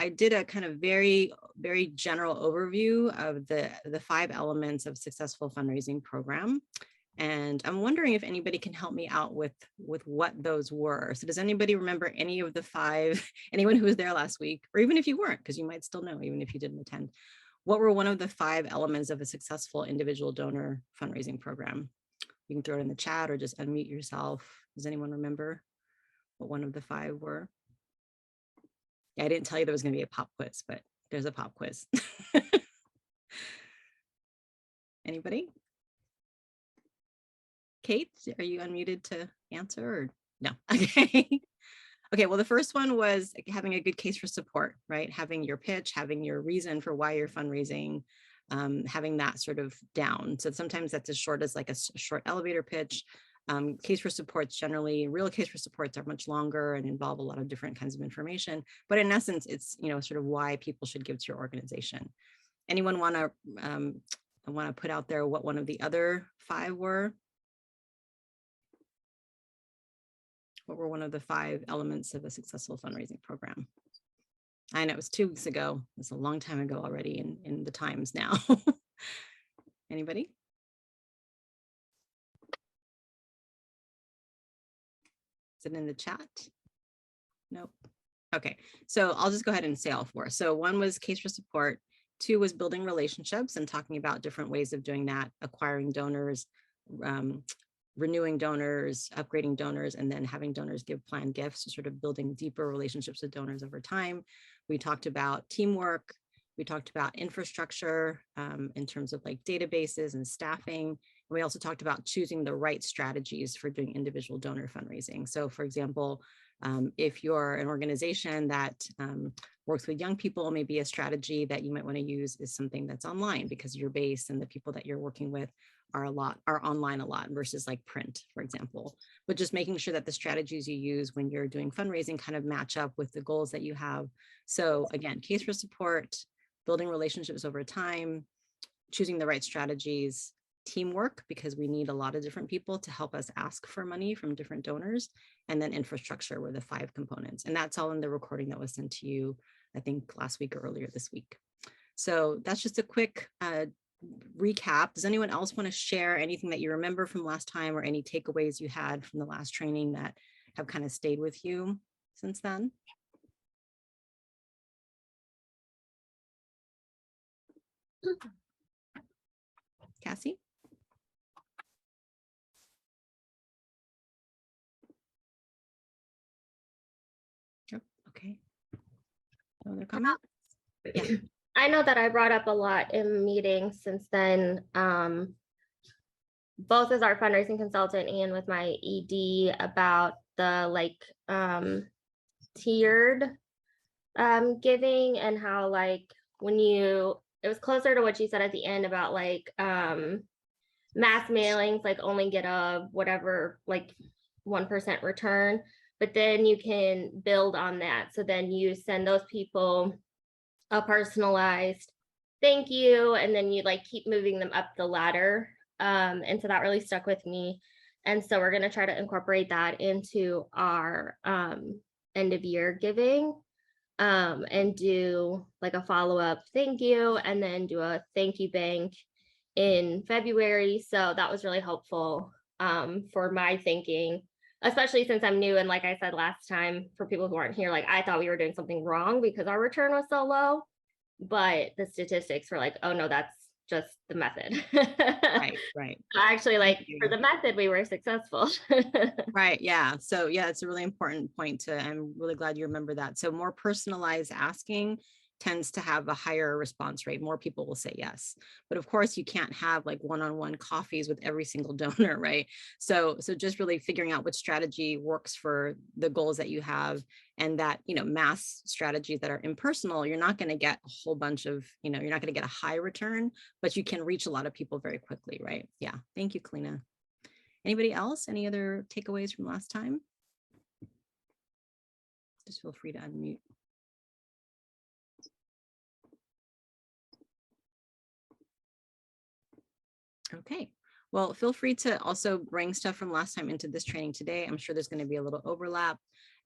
I did a kind of very general overview of the 5 elements of successful fundraising program. And I'm wondering if anybody can help me out with what those were. So does anybody remember any of the 5, anyone who was there last week, or even if you weren't, because you might still know, even if you didn't attend, what were one of the 5 elements of a successful individual donor fundraising program? You can throw it in the chat or just unmute yourself. Does anyone remember what one of the 5 were? Yeah, I didn't tell you there was going to be a pop quiz, but there's a pop quiz. Anybody? Kate, are you unmuted to answer or no? Okay. Okay, well, the first one was having a good case for support, right? Having your pitch, having your reason for why you're fundraising, having that sort of down. So sometimes that's as short as like a short elevator pitch. Case for supports, generally, real case for supports are much longer and involve a lot of different kinds of information. But in essence, it's, you know, sort of why people should give to your organization. Anyone want to put out there what one of the other 5 were? What were one of the 5 elements of a successful fundraising program? I know it was 2 weeks ago. It's a long time ago already in the times now. Anybody? Is it in the chat? Nope. Okay, so I'll just go ahead and say all 4. So 1 was case for support. 2 was building relationships and talking about different ways of doing that, acquiring donors, renewing donors, upgrading donors, and then having donors give planned gifts, so sort of building deeper relationships with donors over time. We talked about teamwork. We talked about infrastructure in terms of like databases and staffing. And we also talked about choosing the right strategies for doing individual donor fundraising. So for example, if you're an organization that works with young people, maybe a strategy that you might want to use is something that's online because your base and the people that you're working with are online a lot versus like print, for example. But just making sure that the strategies you use when you're doing fundraising kind of match up with the goals that you have. So again, case for support, building relationships over time, choosing the right strategies, teamwork, because we need a lot of different people to help us ask for money from different donors, and then infrastructure were the 5 components. And that's all in the recording that was sent to you, I think last week or earlier this week. So that's just a quick recap. Does anyone else want to share anything that you remember from last time or any takeaways you had from the last training that have kind of stayed with you since then? Cassie? Oh, okay. No other comment? Yeah. I know that I brought up a lot in meetings since then, both as our fundraising consultant and with my ED, about the like tiered giving, and how like when it was closer to what you said at the end about like mass mailings like only get a whatever like 1% return, but then you can build on that. So then you send those people a personalized thank you, and then you like keep moving them up the ladder. And so that really stuck with me. And so we're going to try to incorporate that into our end of year giving, and do like a follow-up thank you, and then do a thank you bank in February. So that was really helpful for my thinking, especially since I'm new. And like I said last time, for people who aren't here, like I thought we were doing something wrong because our return was so low, but the statistics were like, oh no, that's just the method. Right. Actually, like for the method, we were successful. Right. Yeah. So yeah, it's a really important point I'm really glad you remember that. So more personalized asking tends to have a higher response rate. More people will say yes. But of course you can't have like one-on-one coffees with every single donor, right? So just really figuring out what strategy works for the goals that you have, and that, you know, mass strategies that are impersonal, you're not going to get a whole bunch of, you know, you're not going to get a high return, but you can reach a lot of people very quickly, right? Yeah. Thank you, Kalina. Anybody else? Any other takeaways from last time? Just feel free to unmute. Okay. Well, feel free to also bring stuff from last time into this training today. I'm sure there's going to be a little overlap.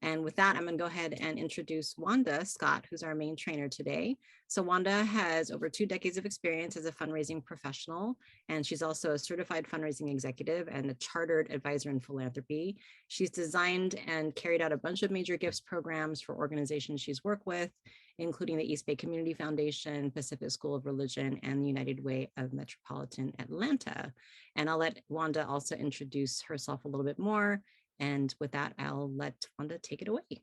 And with that, I'm going to go ahead and introduce Wanda Scott, who's our main trainer today. So Wanda has over 2 decades of experience as a fundraising professional, and she's also a certified fundraising executive and a chartered advisor in philanthropy. She's designed and carried out a bunch of major gifts programs for organizations she's worked with, including the East Bay Community Foundation, Pacific School of Religion, and the United Way of Metropolitan Atlanta. And I'll let Wanda also introduce herself a little bit more. And with that, I'll let Wanda take it away.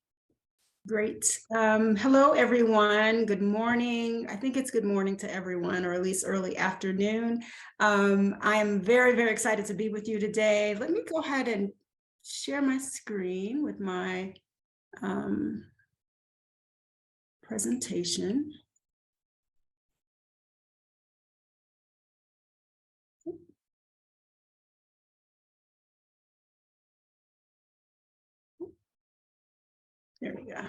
Great. Hello, everyone. Good morning. I think it's good morning to everyone, or at least early afternoon. I am very, very excited to be with you today. Let me go ahead and share my screen with my presentation. There we go.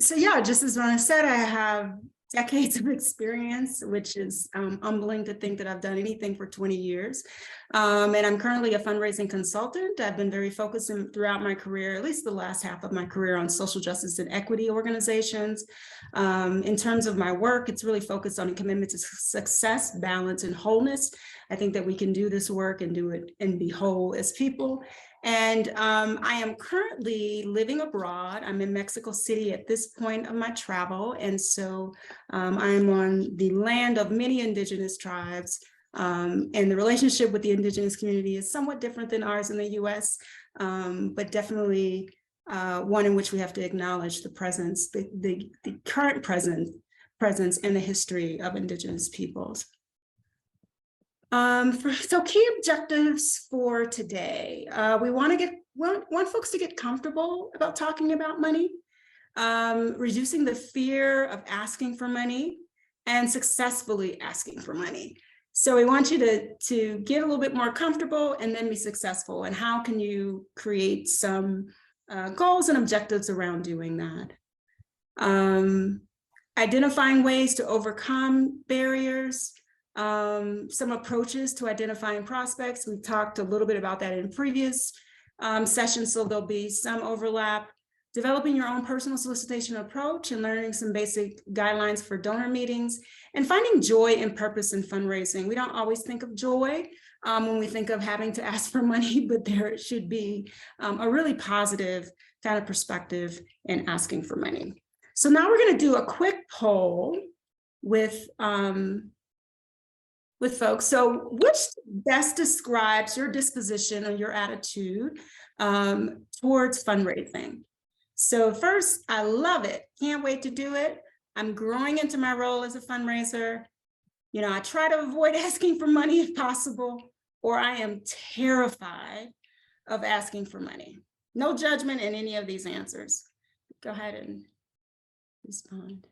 So yeah, just as I said, I have decades of experience, which is humbling to think that I've done anything for 20 years. And I'm currently a fundraising consultant. I've been very focused throughout my career, at least the last half of my career, on social justice and equity organizations. In terms of my work, it's really focused on a commitment to success, balance, and wholeness. I think that we can do this work and do it and be whole as people. And I am currently living abroad. I'm in Mexico City at this point of my travel. And so I'm on the land of many indigenous tribes. And the relationship with the indigenous community is somewhat different than ours in the US, but definitely one in which we have to acknowledge the presence, the current presence and the history of indigenous peoples. So key objectives for today. We want folks to get comfortable about talking about money, reducing the fear of asking for money, and successfully asking for money. So we want you to get a little bit more comfortable and then be successful. And how can you create some goals and objectives around doing that? Identifying ways to overcome barriers. Some approaches to identifying prospects. We've talked a little bit about that in previous sessions, so there'll be some overlap. Developing your own personal solicitation approach and learning some basic guidelines for donor meetings, and finding joy and purpose in fundraising. We don't always think of joy when we think of having to ask for money, but there should be a really positive kind of perspective in asking for money. So now we're going to do a quick poll with folks. So which best describes your disposition or your attitude towards fundraising? So first, I love it. Can't wait to do it. I'm growing into my role as a fundraiser. You know, I try to avoid asking for money if possible, or I am terrified of asking for money. No judgment in any of these answers. Go ahead and respond.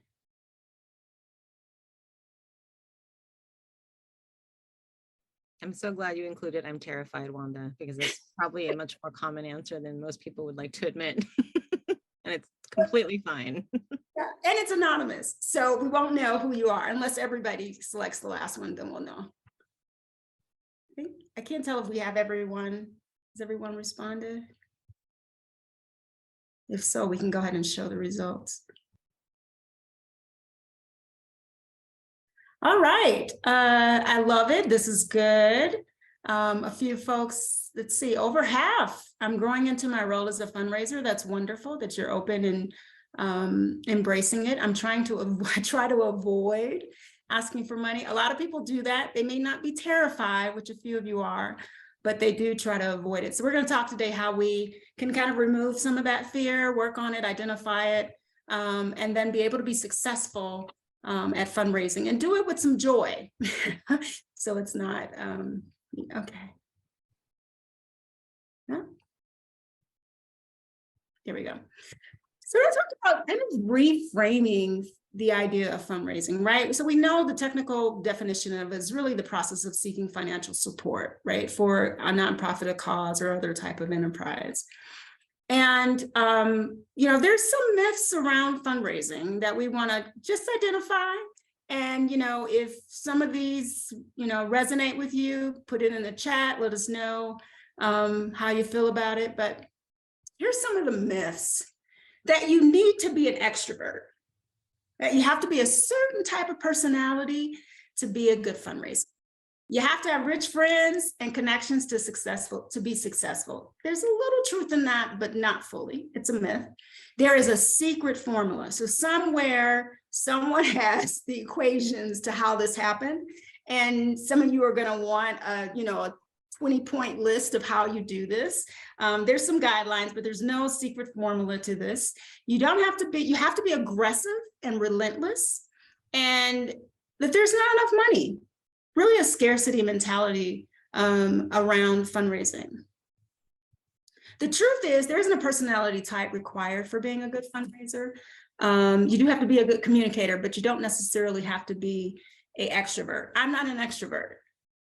I'm so glad you included "I'm terrified," Wanda, because it's probably a much more common answer than most people would like to admit. And it's completely fine. Yeah, and it's anonymous, so we won't know who you are unless everybody selects the last one, then we'll know. I can't tell if we have everyone. Has everyone responded? If so, we can go ahead and show the results. All right, I love it. This is good. A few folks, let's see, over half. I'm growing into my role as a fundraiser. That's wonderful that you're open and embracing it. I'm trying to avoid asking for money. A lot of people do that. They may not be terrified, which a few of you are, but they do try to avoid it. So we're going to talk today how we can kind of remove some of that fear, work on it, identify it, and then be able to be successful at fundraising and do it with some joy. So it's not, okay. Yeah. Here we go. So we're talking about kind of reframing the idea of fundraising, right? So we know the technical definition of it is really the process of seeking financial support, right, for a nonprofit, a cause, or other type of enterprise. And, you know, there's some myths around fundraising that we want to just identify. And, you know, if some of these, you know, resonate with you, put it in the chat, let us know. how you feel about it, but here's some of the myths. That you need to be an extrovert, that you have to be a certain type of personality to be a good fundraiser. You have to have rich friends and connections to be successful. There's a little truth in that, but not fully. It's a myth. There is a secret formula. So somewhere, someone has the equations to how this happened. And some of you are going to want a 20-point list of how you do this. There's some guidelines, but there's no secret formula to this. You have to be aggressive and relentless, and that there's not enough money. Really a scarcity mentality around fundraising. The truth is there isn't a personality type required for being a good fundraiser. You do have to be a good communicator, but you don't necessarily have to be an extrovert. I'm not an extrovert,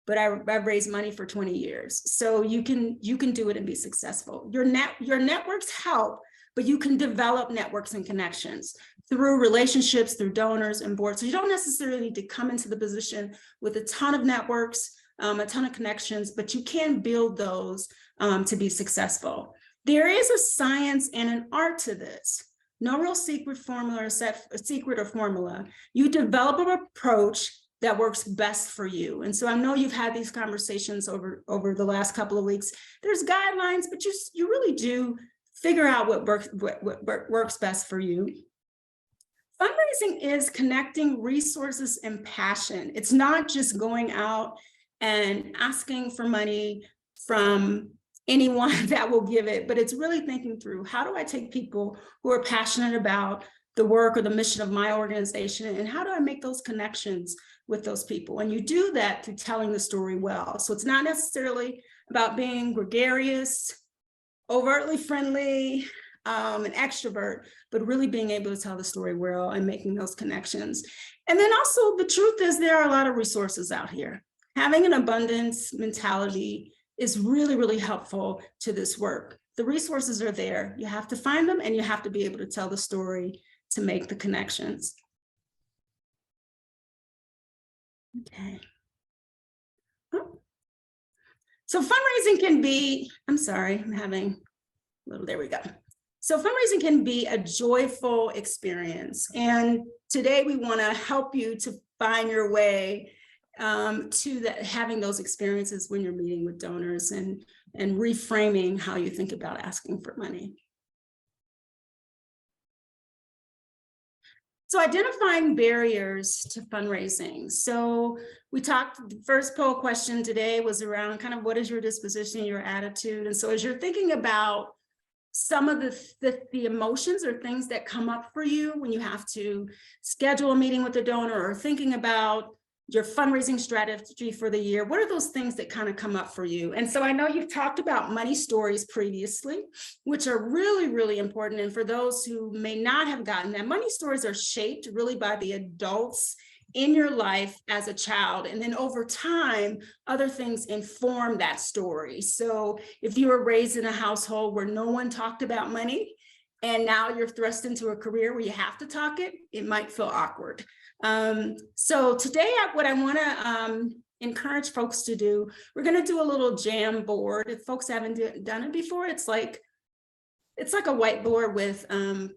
but I've raised money for 20 years. So you can do it and be successful. Your networks help, but you can develop networks and connections through relationships, through donors and boards. So you don't necessarily need to come into the position with a ton of networks, a ton of connections, but you can build those to be successful. There is a science and an art to this. No real secret formula or formula. You develop an approach that works best for you. And so I know you've had these conversations over the last couple of weeks. There's guidelines, but you really do figure out what works best for you. Fundraising is connecting resources and passion. It's not just going out and asking for money from anyone that will give it, but it's really thinking through, how do I take people who are passionate about the work or the mission of my organization, and how do I make those connections with those people? And you do that through telling the story well. So it's not necessarily about being gregarious, overtly friendly, an extrovert, but really being able to tell the story well and making those connections. And then also the truth is there are a lot of resources out here. Having an abundance mentality is really, really helpful to this work. The resources are there. You have to find them and you have to be able to tell the story to make the connections. Okay. So fundraising can be, I'm sorry, I'm having a little, there we go. So fundraising can be a joyful experience. And today we want to help you to find your way to having those experiences when you're meeting with donors and reframing how you think about asking for money. So identifying barriers to fundraising. So we talked, the first poll question today was around kind of what is your disposition, your attitude. And so as you're thinking about some of the emotions or things that come up for you when you have to schedule a meeting with a donor or thinking about your fundraising strategy for the year, what are those things that kind of come up for you? And so I know you've talked about money stories previously, which are really, really important. And for those who may not have gotten that, money stories are shaped really by the adults in your life as a child. And then over time, other things inform that story. So if you were raised in a household where no one talked about money, and now you're thrust into a career where you have to talk it, it might feel awkward. So today, what I want to encourage folks to do, we're going to do a little jam board. If folks haven't done it before, it's like a whiteboard with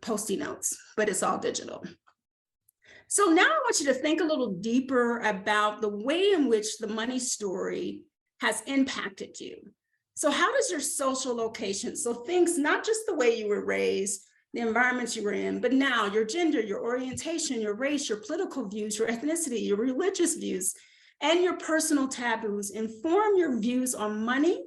Post-it notes, but it's all digital. So now I want you to think a little deeper about the way in which the money story has impacted you. So how does your social location, so things, not just the way you were raised, the environment you were in, but now your gender, your orientation, your race, your political views, your ethnicity, your religious views, and your personal taboos inform your views on money,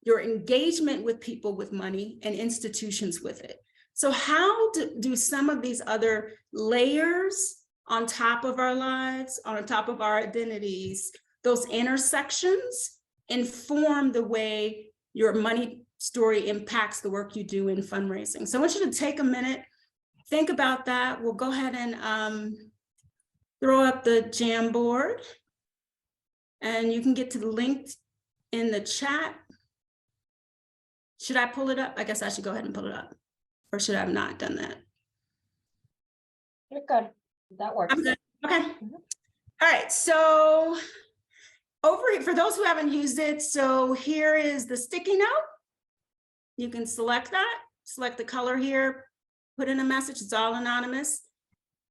your engagement with people with money, and institutions with it. So how do some of these other layers on top of our lives, on top of our identities, those intersections inform the way your money story impacts the work you do in fundraising? So I want you to take a minute, think about that. We'll go ahead and throw up the jam board, and you can get to the link in the chat. Should I pull it up? I guess I should go ahead and pull it up. Or should I have not done that? You're good. That works. I'm good. Okay. All right. So over for those who haven't used it, so here is the sticky note. You can select that, select the color here, put in a message, it's all anonymous.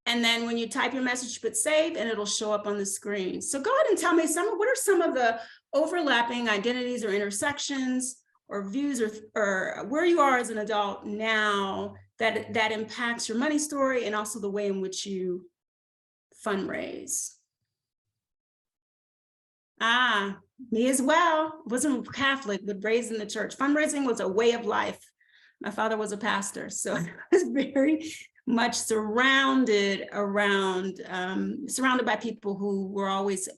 And then when you type your message, put save and it'll show up on the screen. So go ahead and tell me what are some of the overlapping identities or intersections or views or where you are as an adult now that impacts your money story and also the way in which you fundraise. Me as well. Wasn't Catholic, but raised in the church. Fundraising was a way of life. My father was a pastor, so I was very much surrounded by people who were always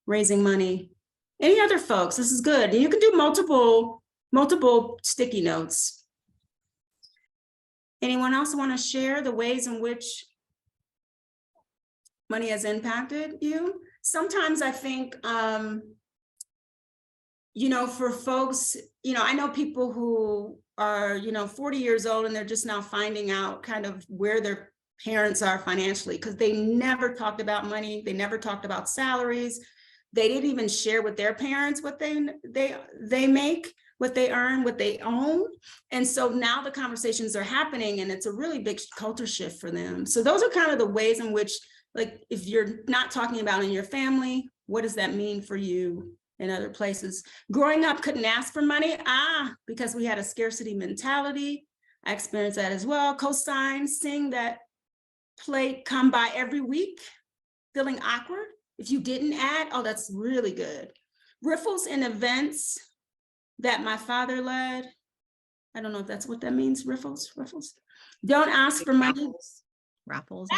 raising money. Any other folks? This is good. You can do multiple sticky notes. Anyone else want to share the ways in which money has impacted you? Sometimes I think, for folks, I know people who are, 40 years old and they're just now finding out kind of where their parents are financially because they never talked about money. They never talked about salaries. They didn't even share with their parents what they make, what they earn, what they own. And so now the conversations are happening and it's a really big culture shift for them. So those are kind of the ways in which, like, if you're not talking about in your family, what does that mean for you in other places? Growing up, couldn't ask for money, because we had a scarcity mentality. I experienced that as well. Cosign, seeing that plate come by every week, feeling awkward. If you didn't add, that's really good. Riffles in events that my father led. I don't know if that's what that means, riffles. Don't ask for money. Raffles.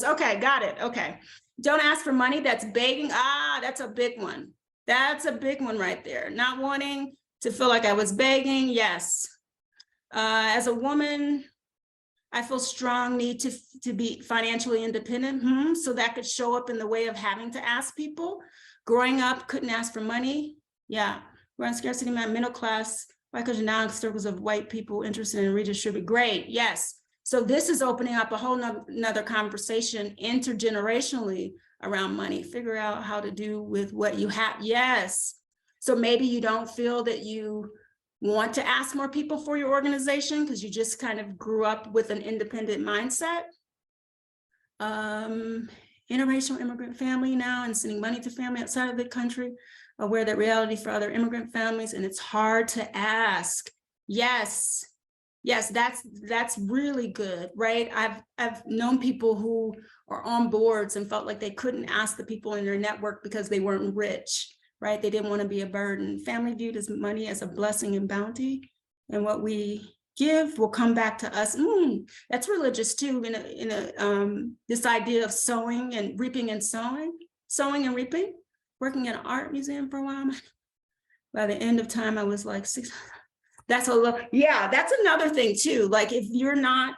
Okay, got it. Okay. Don't ask for money. That's begging. That's a big one. That's a big one right there. Not wanting to feel like I was begging. Yes. As a woman, I feel strong need to be financially independent. So that could show up in the way of having to ask people. Growing up, couldn't ask for money. Yeah. We're on scarcity, middle class, because now circles of white people interested in redistribute. Great. Yes. So this is opening up a whole nother conversation intergenerationally around money. Figure out how to do with what you have. Yes. So maybe you don't feel that you want to ask more people for your organization because you just kind of grew up with an independent mindset. Interracial immigrant family now and sending money to family outside of the country, aware that reality for other immigrant families, and it's hard to ask. Yes. Yes, that's really good, right? I've known people who are on boards and felt like they couldn't ask the people in their network because they weren't rich, right? They didn't want to be a burden. Family viewed as money as a blessing and bounty, and what we give will come back to us. That's religious too. This idea of sowing and reaping and sowing and reaping. Working at an art museum for a while. By the end of time, I was like 6. That's another thing too. Like if you're not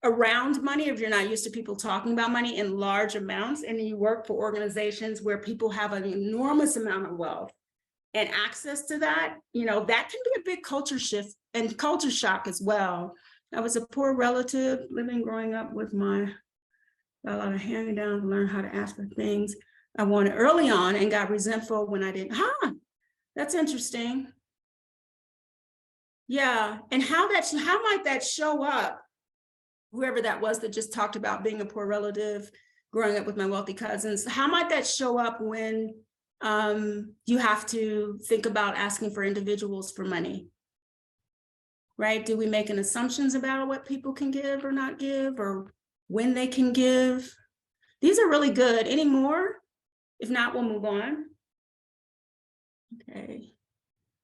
around money, if you're not used to people talking about money in large amounts, and you work for organizations where people have an enormous amount of wealth and access to that, that can be a big culture shift and culture shock as well. I was a poor relative growing up with a lot of hand-me-downs to learn how to ask for things I wanted early on and got resentful when I didn't. That's interesting. Yeah, and how might that show up? Whoever that was that just talked about being a poor relative, growing up with my wealthy cousins, how might that show up when you have to think about asking for individuals for money? Right? Do we make an assumptions about what people can give or not give, or when they can give? These are really good. Any more? If not, we'll move on. Okay.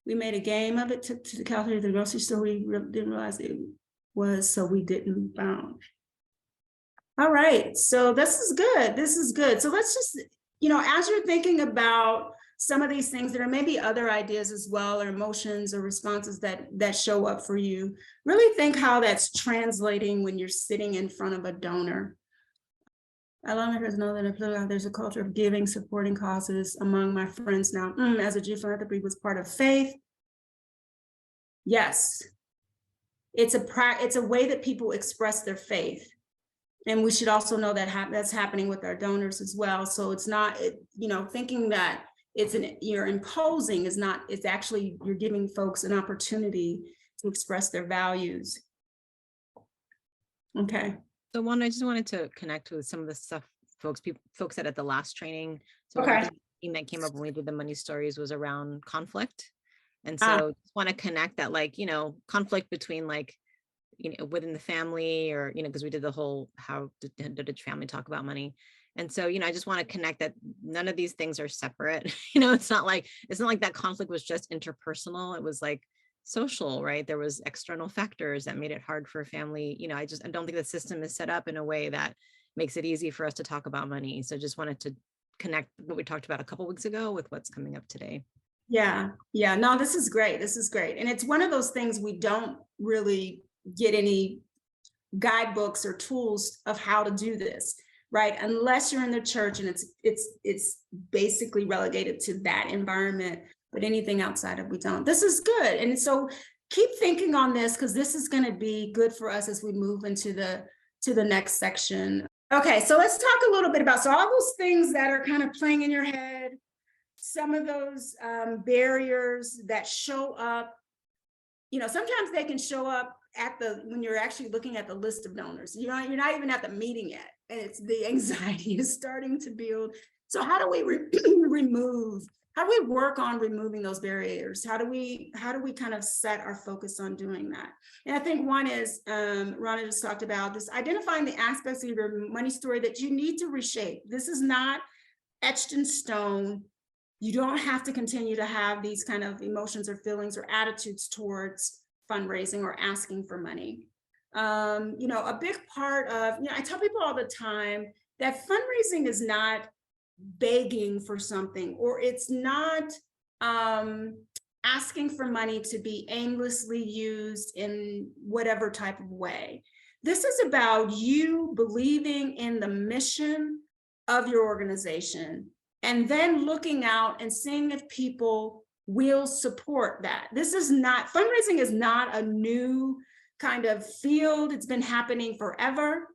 We made a game of it, took to the calculator at the grocery store. We didn't realize it was, so we didn't bound. All right, so this is good. So let's just, as you're thinking about some of these things, there are maybe other ideas as well, or emotions or responses that show up for you. Really think how that's translating when you're sitting in front of a donor. I love to know that there's a culture of giving, supporting causes among my friends now. As a Jew, philanthropy was part of faith. Yes, it's a way that people express their faith. And we should also know that that's happening with our donors as well. So it's not, thinking that you're imposing is not, it's actually, you're giving folks an opportunity to express their values. Okay. So one, I just wanted to connect with some of the stuff folks said at the last training. So Okay. one thing that came up when we did the money stories was around conflict. And Ah. so just want to connect that, like, conflict between, like, within the family, or, because we did the whole, how did a family talk about money? And so, I just want to connect that none of these things are separate. It's not like that conflict was just interpersonal. It was like social, right? There was external factors that made it hard for a family. I don't think the system is set up in a way that makes it easy for us to talk about money. So just wanted to connect what we talked about a couple weeks ago with what's coming up today. Yeah. No, this is great. This is great. And it's one of those things we don't really get any guidebooks or tools of how to do this, right? Unless you're in the church and it's basically relegated to that environment, but anything outside of, we don't. This is good. And so keep thinking on this, because this is going to be good for us as we move into the next section. Okay, so let's talk a little bit about, so all those things that are kind of playing in your head, some of those barriers that show up, sometimes they can show up when you're actually looking at the list of donors. You're not even at the meeting yet, and it's the anxiety is starting to build. So how do we how do we work on removing those barriers? How do we kind of set our focus on doing that? And I think one is, Rhonda just talked about this, identifying the aspects of your money story that you need to reshape. This is not etched in stone. You don't have to continue to have these kind of emotions or feelings or attitudes towards fundraising or asking for money. A big part of, I tell people all the time that fundraising is not begging for something, or it's not asking for money to be aimlessly used in whatever type of way. This is about you believing in the mission of your organization, and then looking out and seeing if people will support that. Fundraising is not a new kind of field. It's been happening forever.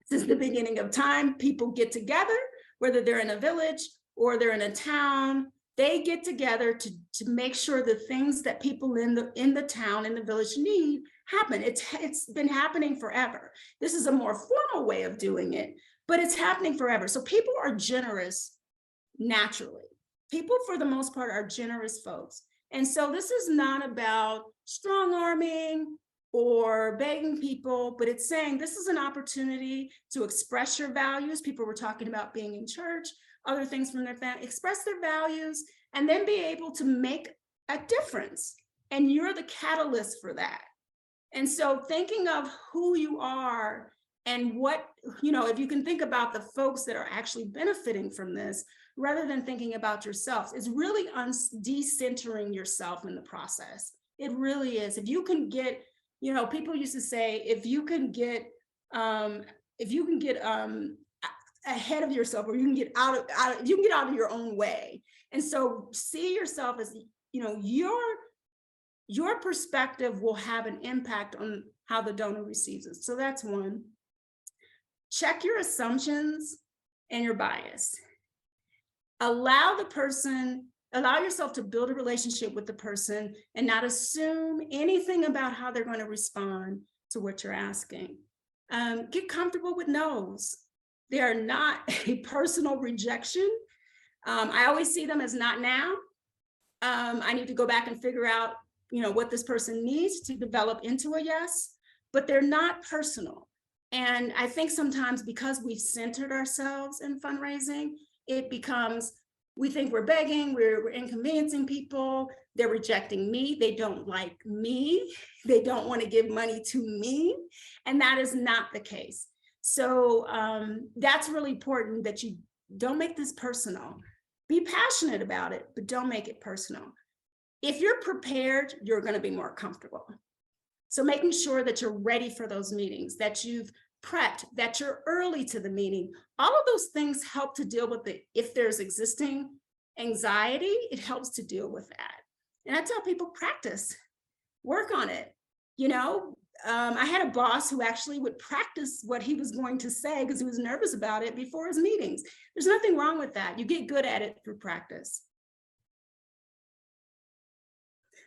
Since the beginning of time, people get together, whether they're in a village or they're in a town, they get together to make sure the things that people in the town, in the village need happen. It's been happening forever. This is a more formal way of doing it, but it's happening forever. So people are generous naturally. People, for the most part, are generous folks. And so this is not about strong arming or begging people, but it's saying this is an opportunity to express your values. People were talking about being in church, other things from their family, express their values, and then be able to make a difference. And you're the catalyst for that. And so thinking of who you are and what, if you can think about the folks that are actually benefiting from this, rather than thinking about yourselves, it's really decentering yourself in the process. It really is. If you can get, people used to say, if you can get ahead of yourself, or you can get out of your own way. And so see yourself as, your perspective will have an impact on how the donor receives it. So that's one. Check your assumptions and your bias. Allow yourself to build a relationship with the person and not assume anything about how they're going to respond to what you're asking. Get comfortable with no's. They are not a personal rejection. I always see them as not now. I need to go back and figure out, what this person needs to develop into a yes, but they're not personal. And I think sometimes because we've centered ourselves in fundraising, it becomes, we think we're begging, we're inconveniencing people, they're rejecting me, they don't like me, they don't want to give money to me, and that is not the case. So that's really important, that you don't make this personal. Be passionate about it, but don't make it personal. If you're prepared, you're going to be more comfortable. So making sure that you're ready for those meetings, that you've prepped, that you're early to the meeting, all of those things help to deal with if there's existing anxiety, it helps to deal with that. And I tell people, practice, work on it. I had a boss who actually would practice what he was going to say because he was nervous about it before his meetings. There's nothing wrong with that. You get good at it through practice.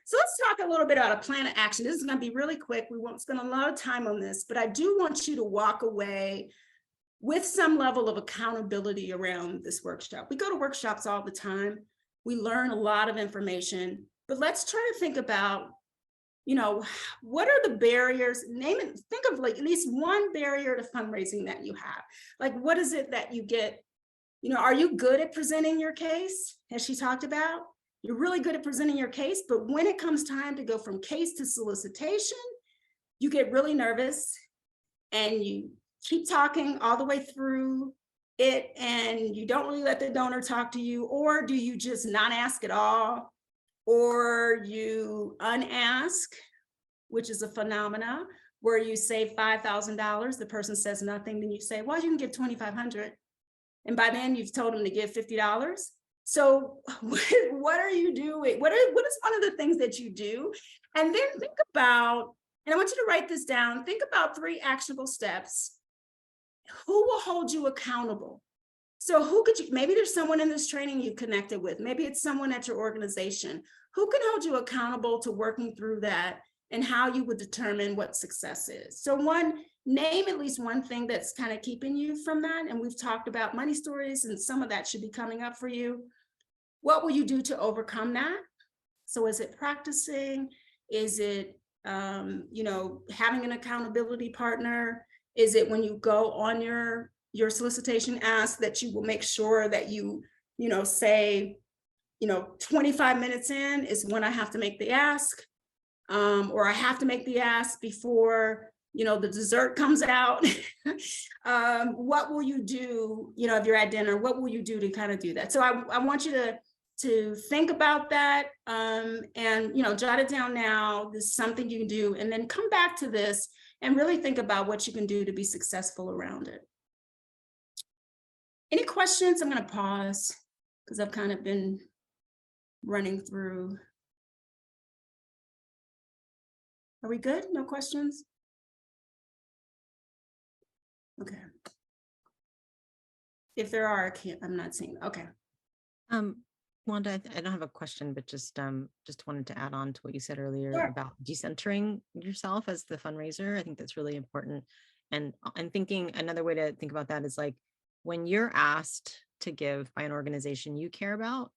So let's talk a little bit about a plan of action. This is going to be really quick. We won't spend a lot of time on this, but I do want you to walk away with some level of accountability around this workshop. We go to workshops all the time. We learn a lot of information, but let's try to think about, you know, what are the barriers? Name it, think of like at least one barrier to fundraising that you have. Like, what is it that you get? You know, are you good at presenting your case, as she talked about? You're really good at presenting your case, but when it comes time to go from case to solicitation, you get really nervous and you keep talking all the way through it and you don't really let the donor talk to you, or do you just not ask at all? Or you unask, which is a phenomena where you say $5,000, the person says nothing, then you say, well, you can give $2,500. And by then you've told them to give $50. So what are you doing? What is one of the things that you do? And then think about, and I want you to write this down, think about 3 actionable steps. Who will hold you accountable? So who could you, maybe there's someone in this training you connected with, maybe it's someone at your organization. Who can hold you accountable to working through that and how you would determine what success is? So name at least one thing that's kind of keeping you from that. And we've talked about money stories and some of that should be coming up for you. What will you do to overcome that? So is it practicing? Is it, you know, having an accountability partner? Is it when you go on your solicitation ask that you will make sure that you know, say, you know, 25 minutes in is when I have to make the ask, or I have to make the ask before, you know, the dessert comes out. What will you do, you know, if you're at dinner, what will you do to kind of do that? So I want you to think about that, and, you know, jot it down now. This is something you can do, and then come back to this and really think about what you can do to be successful around it. Any questions? I'm going to pause because I've kind of been running through. Are we good? No questions? Okay. If there are, I'm not seeing. Okay. Wanda, I don't have a question, but just wanted to add on to what you said earlier Sure. about decentering yourself as the fundraiser. I think that's really important. And thinking another way to think about that is like when you're asked to give by an organization you care about,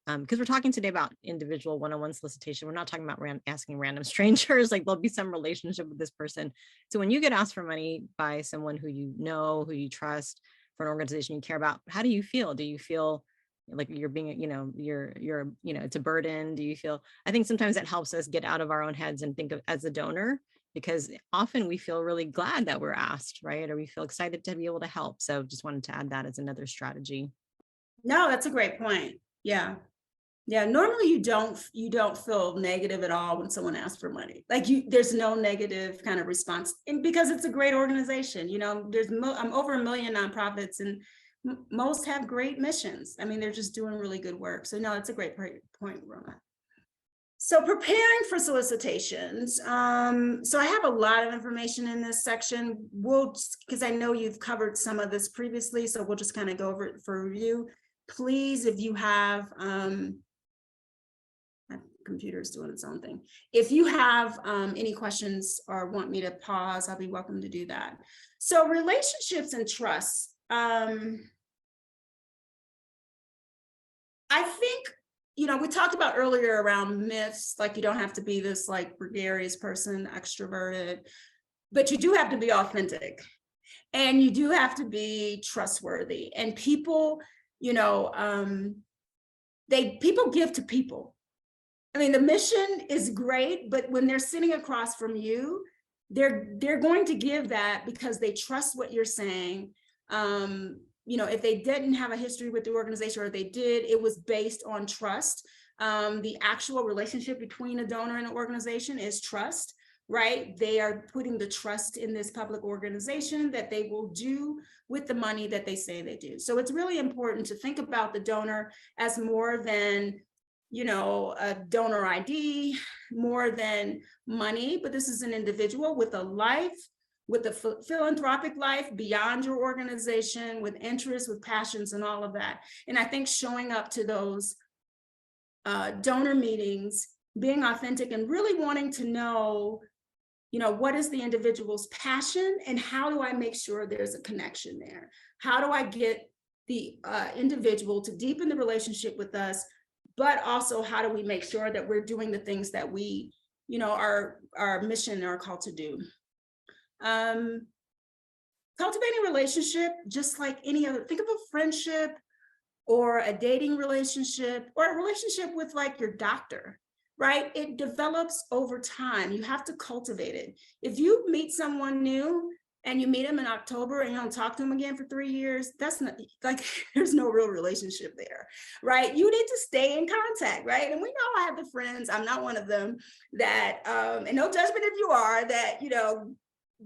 because we're talking today about individual one-on-one solicitation. We're not talking about asking random strangers, like there'll be some relationship with this person. So when you get asked for money by someone who you know, who you trust, for an organization you care about, how do you feel? Do you feel like you're being, you know, it's a burden? Do you feel, I think sometimes that helps us get out of our own heads and think of as a donor, because often we feel really glad that we're asked, right? Or we feel excited to be able to help. So just wanted to add that as another strategy. No, that's a great point. Yeah. Yeah, normally you don't feel negative at all when someone asks for money. Like there's no negative kind of response, and because it's a great organization. You know, there's over 1 million nonprofits, and most have great missions. I mean, they're just doing really good work. So no, it's a great point, Rona. So preparing for solicitations. So I have a lot of information in this section. Because I know you've covered some of this previously, so we'll just kind of go over it for review. Please, if you have, my computer's doing its own thing. If you have any questions or want me to pause, I'll be welcome to do that. So relationships and trust. I think, you know, we talked about earlier around myths, like you don't have to be this like gregarious person, extroverted, but you do have to be authentic and you do have to be trustworthy. And people, you know, people give to people. I mean, the mission is great, but when they're sitting across from you, they're going to give that because they trust what you're saying. You know, if they didn't have a history with the organization, or they did, it was based on trust. The actual relationship between a donor and an organization is trust, right? They are putting the trust in this public organization that they will do with the money that they say they do. So it's really important to think about the donor as more than a donor ID, more than money, but this is an individual with a life, with a philanthropic life beyond your organization, with interests, with passions, and all of that. And I think showing up to those donor meetings, being authentic, and really wanting to know, what is the individual's passion, and how do I make sure there's a connection there? How do I get the individual to deepen the relationship with us, but also how do we make sure that we're doing the things that we, our mission, our call to do? Cultivating relationship, just like any other, think of a friendship or a dating relationship or a relationship with like your doctor, right? It develops over time. You have to cultivate it. If you meet someone new and you meet them in October and you don't talk to them again for 3 years, that's not like, there's no real relationship there, right? You need to stay in contact, right? And we know I have the friends, I'm not one of them, that, and no judgment if you are, that, you don't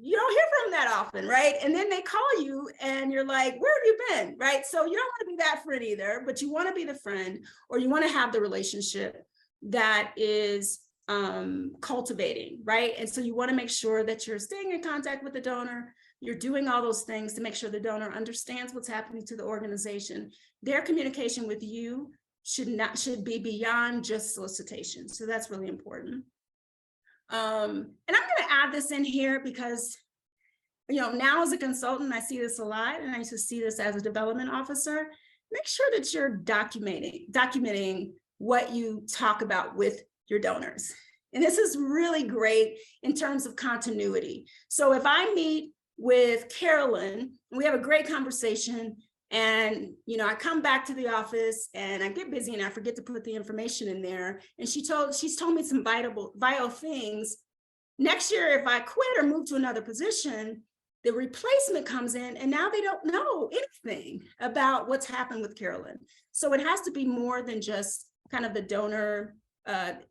hear from them that often, right? And then they call you and you're like, where have you been, right? So you don't want to be that friend either, but you want to be the friend, or you want to have the relationship that is cultivating, right? And so you want to make sure that you're staying in contact with the donor, you're doing all those things to make sure the donor understands what's happening to the organization. Their communication with you should be beyond just solicitation. So that's really important. And I'm going to add this in here because, now as a consultant, I see this a lot, and I used to see this as a development officer. Make sure that you're documenting what you talk about with your donors. And this is really great in terms of continuity. So if I meet with Carolyn, and we have a great conversation, and, I come back to the office and I get busy and I forget to put the information in there. And she's told me some vital things. Next year, if I quit or move to another position, the replacement comes in and now they don't know anything about what's happened with Carolyn. So it has to be more than just kind of the donor,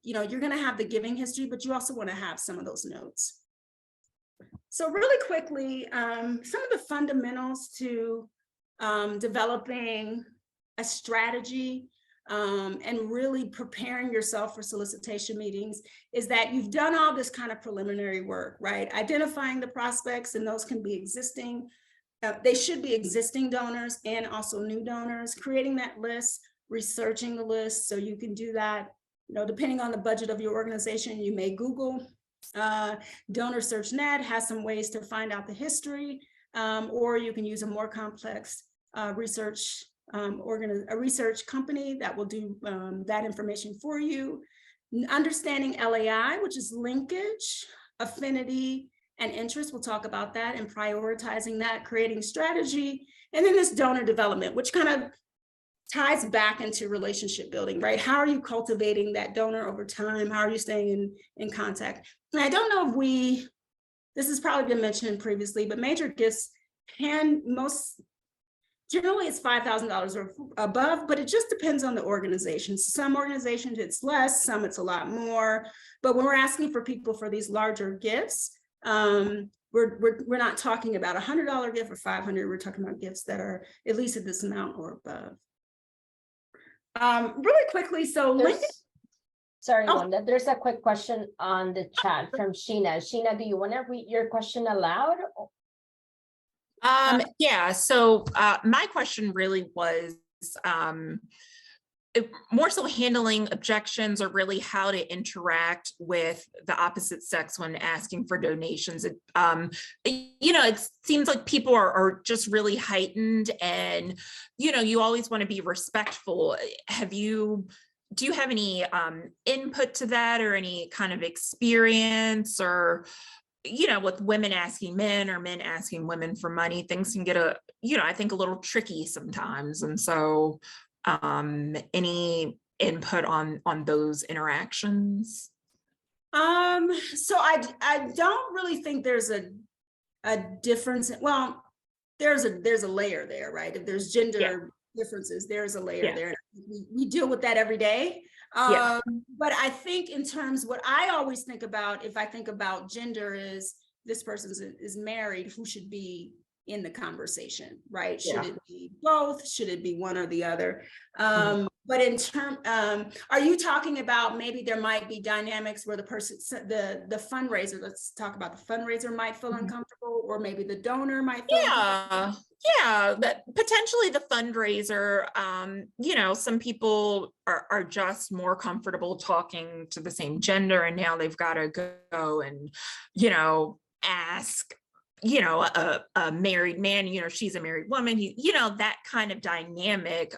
you're going to have the giving history, but you also want to have some of those notes. So really quickly, some of the fundamentals to developing a strategy and really preparing yourself for solicitation meetings is that you've done all this kind of preliminary work, right? Identifying the prospects, and those can be existing, they should be existing donors and also new donors, creating that list, researching the list. So you can do that, depending on the budget of your organization, you may Google. Donor Search Net has some ways to find out the history, or you can use a more complex research company that will do that information for you. Understanding LAI, which is linkage, affinity, and interest. We'll talk about that, and prioritizing that, creating strategy. And then this donor development, which kind of ties back into relationship building, right? How are you cultivating that donor over time? How are you staying in contact? And I don't know if this has probably been mentioned previously, but major gifts generally it's $5,000 or above, but it just depends on the organization. Some organizations it's less, some it's a lot more. But when we're asking for people for these larger gifts, we're not talking about $100 gift or $500. We're talking about gifts that are at least at this amount or above. Really quickly, so sorry, Wanda, there's a quick question on the chat from Sheena. Sheena, do you want to read your question aloud? Yeah, so my question really was more so handling objections, or really how to interact with the opposite sex when asking for donations. It seems like people are just really heightened, and you always want to be respectful. Do you have any input to that, or any kind of experience, or with women asking men or men asking women for money? Things can get I think a little tricky sometimes. And so any input on those interactions? So I don't really think there's a difference. Well, there's a layer there, right? If there's gender differences, there's a layer there. We deal with that every day. But I think in terms, what I always think about, if I think about gender, is this person is married, who should be in the conversation, right? Should Yeah. it be both? Should it be one or the other? Mhm. But in term, are you talking about maybe there might be dynamics where the person, the fundraiser, let's talk about the fundraiser might feel Mhm. uncomfortable, or maybe the donor might feel uncomfortable? Yeah, that potentially the fundraiser, you know, some people are just more comfortable talking to the same gender, and now they've got to go and, you know, ask, you know, a married man, you know, she's a married woman, you know, that kind of dynamic.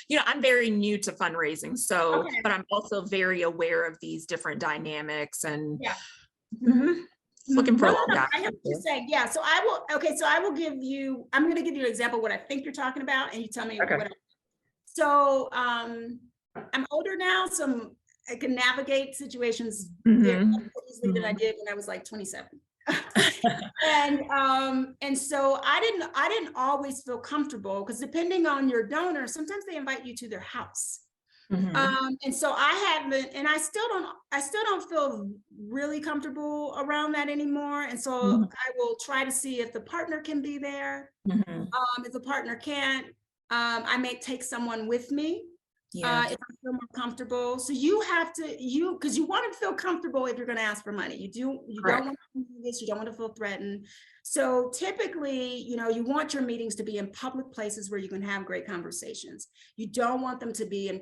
You know, I'm very new to fundraising, so, Okay. but I'm also very aware of these different dynamics and Yeah. mhm, looking for No, a no, little no, guy. I have to say, yeah, so I will, okay, so I will give you, I'm gonna give you an example of what I think you're talking about, and you tell me Okay. what. So, I'm older now, so I can navigate situations very Mhm, more easily than I mhm. did when I was like 27. And so I didn't always feel comfortable, because depending on your donor, sometimes they invite you to their house. Mhm. And so I haven't, and I still don't feel really comfortable around that anymore. And so Mhm. I will try to see if the partner can be there. Mhm. If the partner can't, I may take someone with me. Yeah. If I feel more comfortable. So you have to, because you want to feel comfortable if you're going to ask for money. You Correct. don't want to do this, you don't want to feel threatened. So typically, you know, you want your meetings to be in public places where you can have great conversations. You don't want them to be in,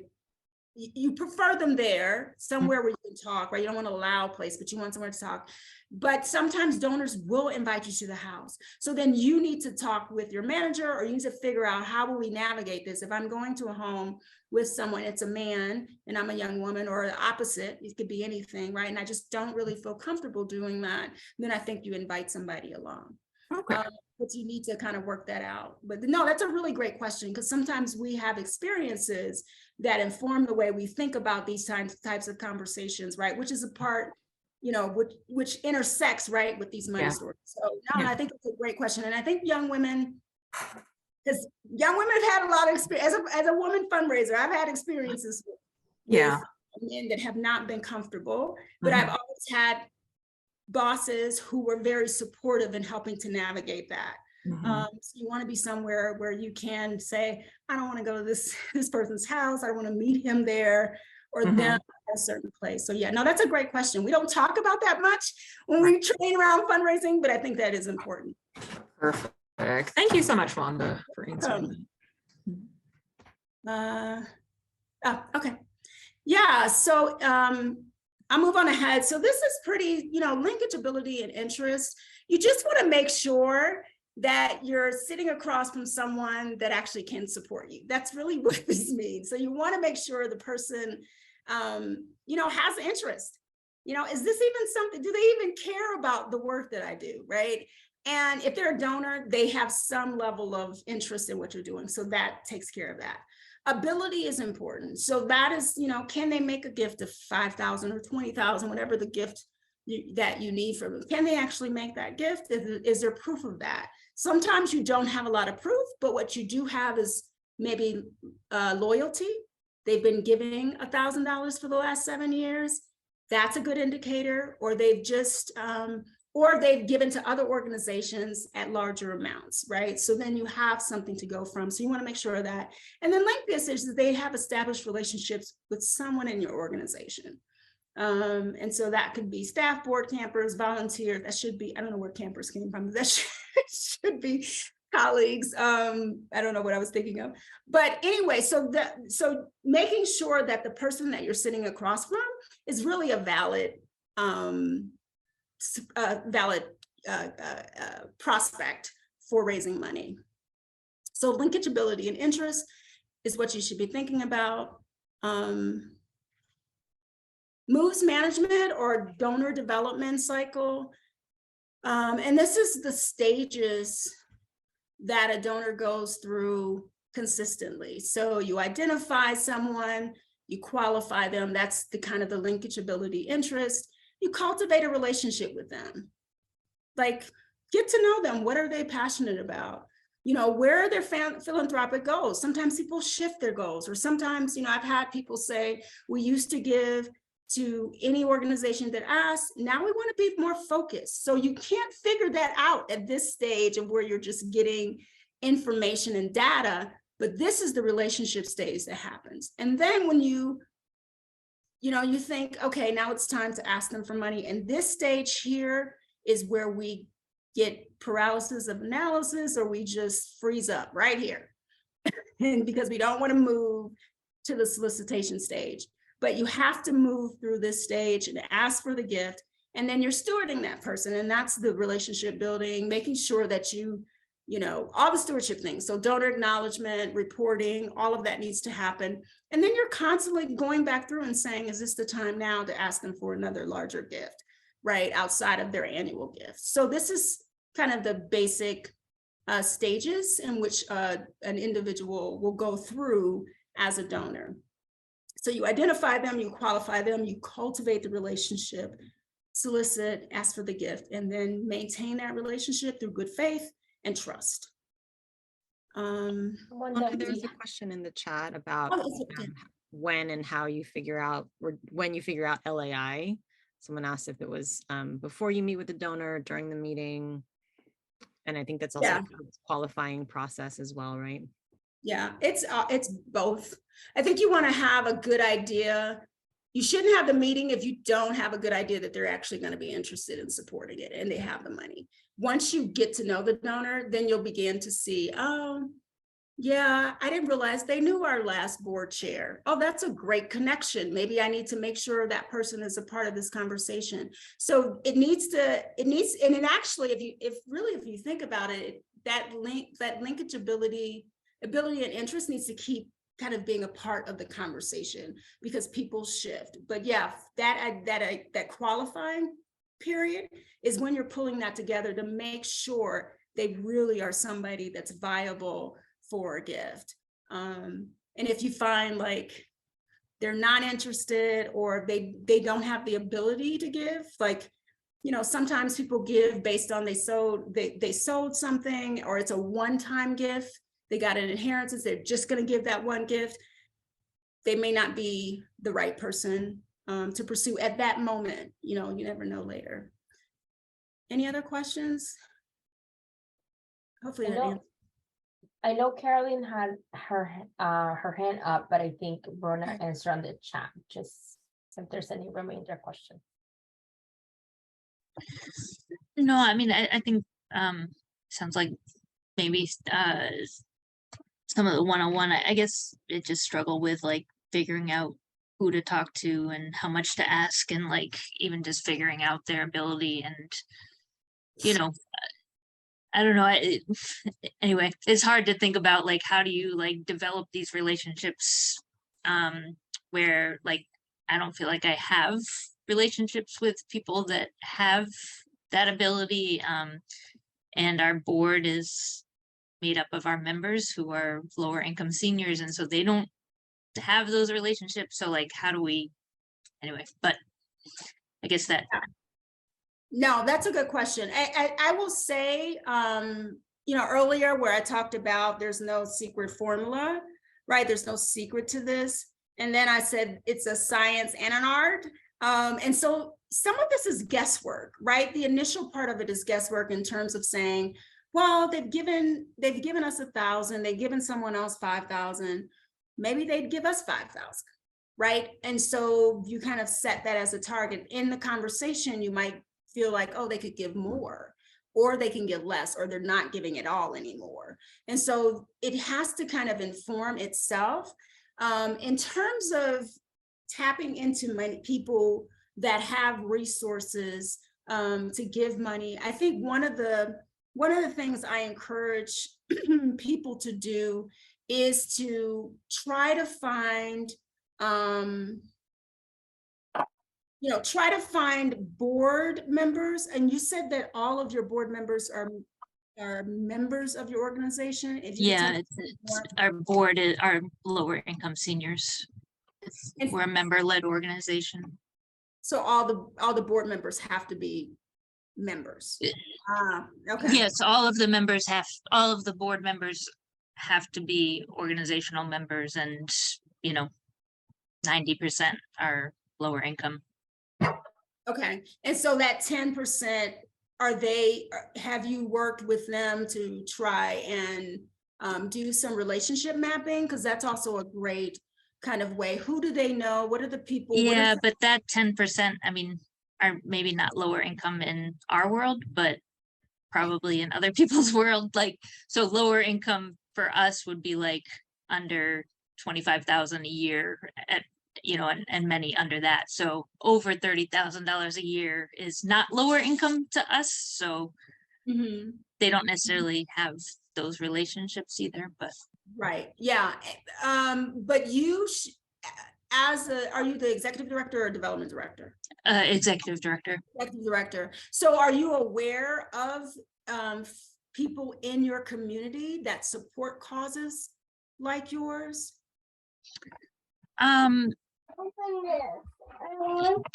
you prefer them there, somewhere where you can talk, right? You don't want a loud place, but you want somewhere to talk. But sometimes donors will invite you to the house. So then you need to talk with your manager, or you need to figure out, how will we navigate this? If I'm going to a home with someone, it's a man and I'm a young woman, or the opposite, it could be anything, right? And I just don't really feel comfortable doing that, then I think you invite somebody along. Okay. But you need to kind of work that out. But no, that's a really great question, because sometimes we have experiences that inform the way we think about these types of conversations, right? Which is a part, you know, which intersects, right, with these money Yeah. stories. So no, Yeah. I think it's a great question. And I think young women, because young women have had a lot of experience, as a woman fundraiser, I've had experiences with Yeah. men that have not been comfortable, but Mhm. I've always had bosses who were very supportive in helping to navigate that. Mhm. So you want to be somewhere where you can say, I don't want to go to this person's house, I want to meet him there, or them Mhm. at a certain place. So yeah, no, that's a great question. We don't talk about that much when we train around fundraising, but I think that is important. Perfect. Thank you so much, Wanda, for answering that. Okay. Yeah, so I'll move on ahead. So this is pretty, you know, linkage, ability, and interest. You just want to make sure that you're sitting across from someone that actually can support you. That's really what this means. So you want to make sure the person, you know, has interest. You know, is this even something, do they even care about the work that I do, right? And if they're a donor, they have some level of interest in what you're doing. So that takes care of that. Ability is important. So that is, you know, can they make a gift of 5,000 or 20,000, whatever the gift that you need from them? Can they actually make that gift? Is there proof of that? Sometimes you don't have a lot of proof, but what you do have is maybe loyalty. They've been giving $1,000 for the last 7 years. That's a good indicator. Or they've just, or they've given to other organizations at larger amounts, right? So then you have something to go from. So you want to make sure of that. And then like this is that they have established relationships with someone in your organization. And so that could be staff, board campers, volunteers. That should be, I don't know where campers came from, but that should be colleagues. I don't know what I was thinking of. But anyway, so making sure that the person that you're sitting across from is really a valid prospect for raising money. So linkage, ability, and interest is what you should be thinking about. Moves management or donor development cycle. And this is the stages that a donor goes through consistently. So you identify someone, you qualify them. That's the kind of the linkage, ability, interest. You cultivate a relationship with them. Like, get to know them. What are they passionate about? You know, where are their philanthropic goals? Sometimes people shift their goals, or sometimes, you know, I've had people say, we used to give to any organization that asks. Now we want to be more focused. So you can't figure that out at this stage of where you're just getting information and data, but this is the relationship stage that happens. And then when you think, okay, now it's time to ask them for money. And this stage here is where we get paralysis of analysis, or we just freeze up right here. And because we don't want to move to the solicitation stage, but you have to move through this stage and ask for the gift. And then you're stewarding that person. And that's the relationship building, making sure that you know, all the stewardship things. So donor acknowledgement, reporting, all of that needs to happen. And then you're constantly going back through and saying, is this the time now to ask them for another larger gift, right? Outside of their annual gift. So this is kind of the basic stages in which an individual will go through as a donor. So you identify them, you qualify them, you cultivate the relationship, solicit, ask for the gift, and then maintain that relationship through good faith and trust. There's a question in the chat about when and how you figure out, or when you figure out LAI. Someone asked if it was before you meet with the donor, during the meeting. And I think that's also a qualifying process as well, right? Yeah, it's both. I think you want to have a good idea. You shouldn't have the meeting if you don't have a good idea that they're actually going to be interested in supporting it and they have the money. Once you get to know the donor, then you'll begin to see, oh, yeah, I didn't realize they knew our last board chair. Oh, that's a great connection. Maybe I need to make sure that person is a part of this conversation. So and then actually, if you think about it, that linkage ability and interest needs to keep kind of being a part of the conversation, because people shift. But yeah, that qualifying period is when you're pulling that together to make sure they really are somebody that's viable for a gift. And if you find like they're not interested, or they don't have the ability to give, like, you know, sometimes people give based on they sold something, or it's a one-time gift. They got an inheritance, they're just going to give that one gift. They may not be the right person to pursue at that moment. You know, you never know later. Any other questions? Hopefully that answers. I know Carolyn had her hand up, but I think Rona answered on the chat, just if there's any remainder question. No, I mean, I think sounds like maybe some of the one-on-one, I guess it just struggle with like figuring out who to talk to and how much to ask, and like even just figuring out their ability, and you know, I don't know. Anyway, it's hard to think about like how do you like develop these relationships where like I don't feel like I have relationships with people that have that ability, and our board is made up of our members who are lower income seniors, and so they don't have those relationships. So like how do we, anyway, but I guess that. No, that's a good question. I will say, you know, earlier where I talked about there's no secret formula, right? There's no secret to this. And then I said it's a science and an art. And so some of this is guesswork, right? The initial part of it is guesswork in terms of saying, well, they've given us 1,000, they've given someone else 5,000, maybe they'd give us 5,000, right? And so you kind of set that as a target. In the conversation, you might feel like, oh, they could give more, or they can give less, or they're not giving it all anymore. And so it has to kind of inform itself. In terms of tapping into many people that have resources to give money, I think one of the things I encourage people to do is to try to find try to find board members. And you said that all of your board members are members of your organization. Yeah, our board is our lower income seniors. We're a member-led organization. So all the board members have to be members. Okay. Yes, all of the board members have to be organizational members, and 90% are lower income. Okay, and so that 10%, have you worked with them to try and do some relationship mapping? Because that's also a great kind of way. Who do they know? What are the people? What Yeah, is- but that 10%, I mean, are maybe not lower income in our world, but probably in other people's world. Like, so lower income for us would be like under 25,000 a year at, you know, and many under that. So over $30,000 a year is not lower income to us. So Mhm. they don't necessarily have those relationships either, but Right, yeah. But are you the executive director or development director? executive director. Executive director. So are you aware of people in your community that support causes like yours?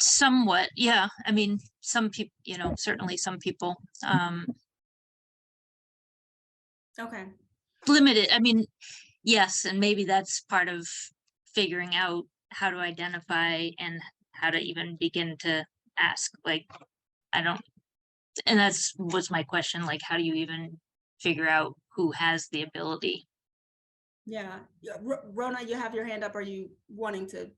Somewhat, yeah. I mean, some people, you know, certainly some people. Okay. Limited, I mean, yes, and maybe that's part of figuring out how to identify and how to even begin to ask, like, I don't, and that's was my question, like, how do you even figure out who has the ability? Yeah. Rona, you have your hand up. Are you wanting to?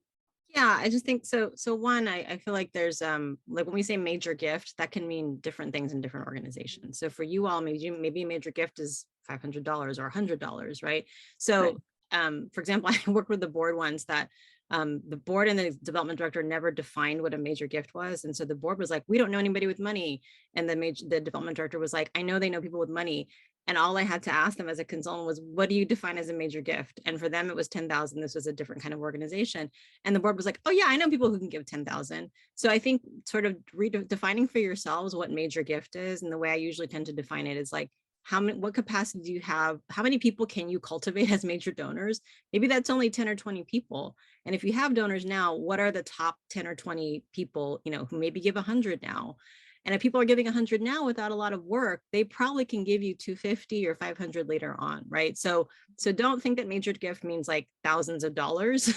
Yeah, I just think so. So one, I feel like there's like when we say major gift, that can mean different things in different organizations. So for you all, maybe a major gift is $500 or $100, right? So for example, I worked with the board once that the board and the development director never defined what a major gift was. And so the board was like, we don't know anybody with money. And the development director was like, I know they know people with money. And all I had to ask them as a consultant was, what do you define as a major gift? And for them, it was 10,000. This was a different kind of organization. And the board was like, oh yeah, I know people who can give 10,000. So I think sort of defining for yourselves what major gift is. And the way I usually tend to define it is like, what capacity do you have? How many people can you cultivate as major donors? Maybe that's only 10 or 20 people. And if you have donors now, what are the top 10 or 20 people, you know, who maybe give 100 now? And if people are giving 100 now without a lot of work, they probably can give you 250 or 500 later on, right? So don't think that major gift means like thousands of dollars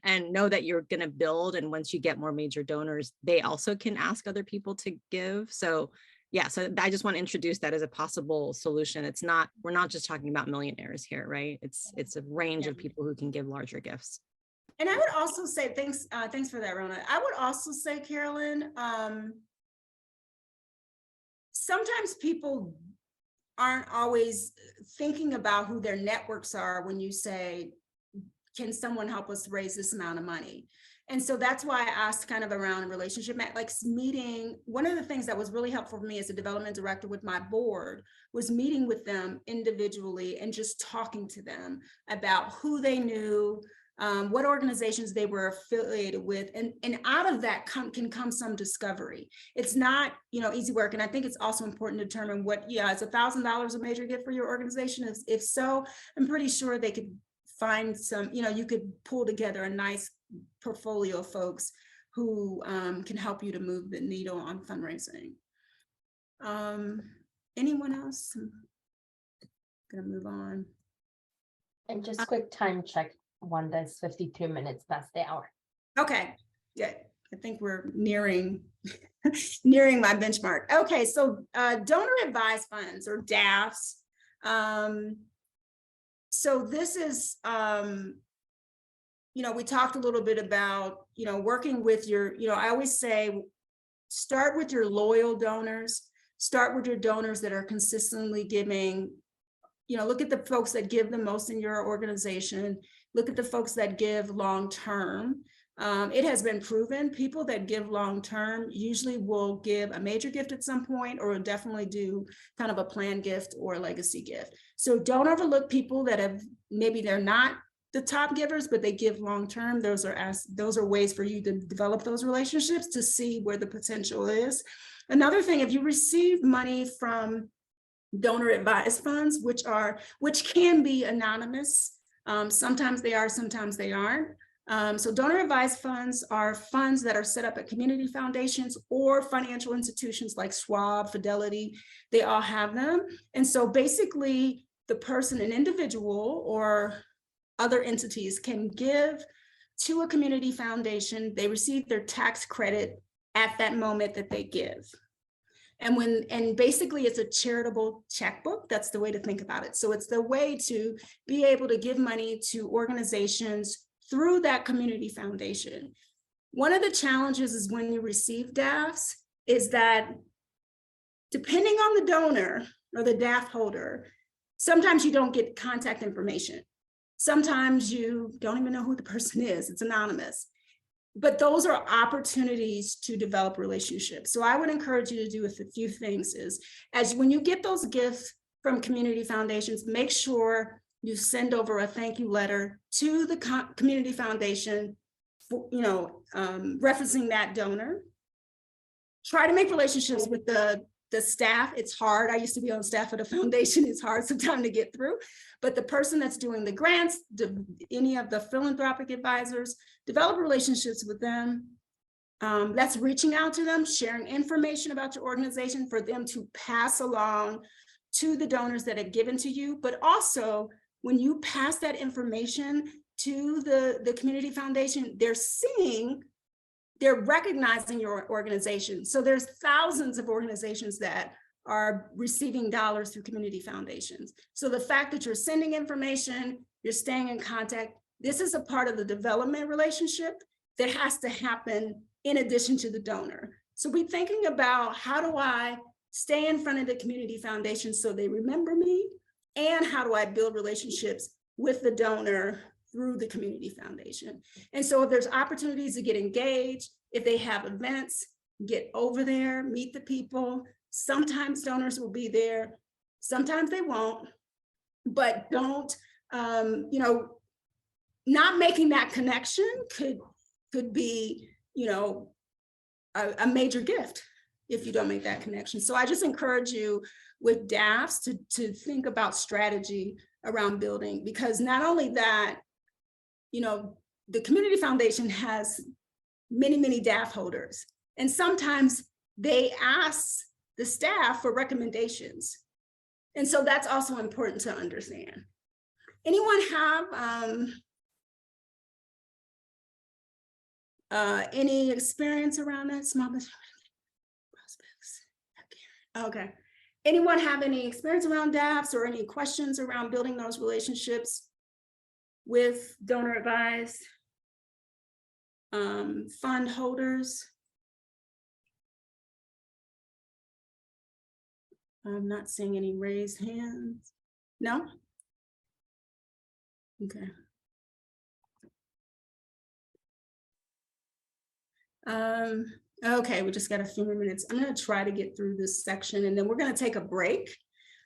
and know that you're going to build. And once you get more major donors, they also can ask other people to give. So yeah, so I just want to introduce that as a possible solution. It's not, we're not just talking about millionaires here, right? It's a range of people who can give larger gifts. And I would also say, thanks for that, Rona. I would also say, Carolyn, sometimes people aren't always thinking about who their networks are when you say, can someone help us raise this amount of money? And so that's why I asked kind of around relationship, like meeting. One of the things that was really helpful for me as a development director with my board was meeting with them individually and just talking to them about who they knew, what organizations they were affiliated with, and out of that can come some discovery. It's not, you know, easy work. And I think it's also important to determine what, yeah, is $1,000 a major gift for your organization? If so, I'm pretty sure they could find some, you know, you could pull together a nice portfolio of folks who can help you to move the needle on fundraising. Anyone else? I'm gonna move on. And just quick time check. Wanda is 52 minutes past the hour. Okay, yeah, I think we're nearing nearing my benchmark. Okay, so donor advised funds or DAFs. So this is, you know, we talked a little bit about, you know, working with your, you know, I always say, start with your loyal donors, start with your donors that are consistently giving. You know, look at the folks that give the most in your organization. Look at the folks that give long-term. It has been proven people that give long-term usually will give a major gift at some point, or will definitely do kind of a planned gift or a legacy gift. So don't overlook people that have, maybe they're not the top givers, but they give long-term. Those are ways for you to develop those relationships to see where the potential is. Another thing, if you receive money from donor advised funds, which can be anonymous. Sometimes they are, sometimes they aren't. So donor advised funds are funds that are set up at community foundations or financial institutions like Schwab, Fidelity. They all have them. And so basically the person, an individual or other entities can give to a community foundation, they receive their tax credit at that moment that they give. And basically it's a charitable checkbook. That's the way to think about it. So it's the way to be able to give money to organizations through that community foundation. One of the challenges is when you receive DAFs is that depending on the donor or the DAF holder, sometimes you don't get contact information. Sometimes you don't even know who the person is. It's anonymous. But those are opportunities to develop relationships. So I would encourage you to do a few things is, as when you get those gifts from community foundations, make sure you send over a thank you letter to the community foundation, for, referencing that donor. Try to make relationships with the staff. It's hard. I used to be on staff at a foundation. It's hard sometimes to get through, but the person that's doing the grants, any of the philanthropic advisors, develop relationships with them. That's reaching out to them, sharing information about your organization for them to pass along to the donors that have given to you. But also when you pass that information to the community foundation, they're recognizing your organization. So there's thousands of organizations that are receiving dollars through community foundations. So the fact that you're sending information, you're staying in contact, this is a part of the development relationship that has to happen in addition to the donor. So be thinking about, how do I stay in front of the community foundation so they remember me? And how do I build relationships with the donor through the community foundation? And so if there's opportunities to get engaged, if they have events, get over there, meet the people. Sometimes donors will be there, sometimes they won't, but don't, not making that connection could be, a major gift if you don't make that connection. So I just encourage you with DAFs to think about strategy around building, because not only that, the community foundation has many, many DAF holders, and sometimes they ask the staff for recommendations. And so that's also important to understand. Anyone have any experience around that? Small business prospects. Okay. Anyone have any experience around DAFs or any questions around building those relationships with donor advised fund holders? I'm not seeing any raised hands. No? Okay. Okay, we just got a few more minutes. I'm going to try to get through this section and then we're going to take a break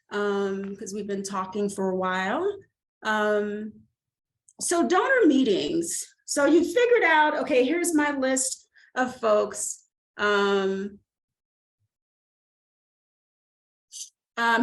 because we've been talking for a while. So donor meetings. So you figured out, okay, here's my list of folks.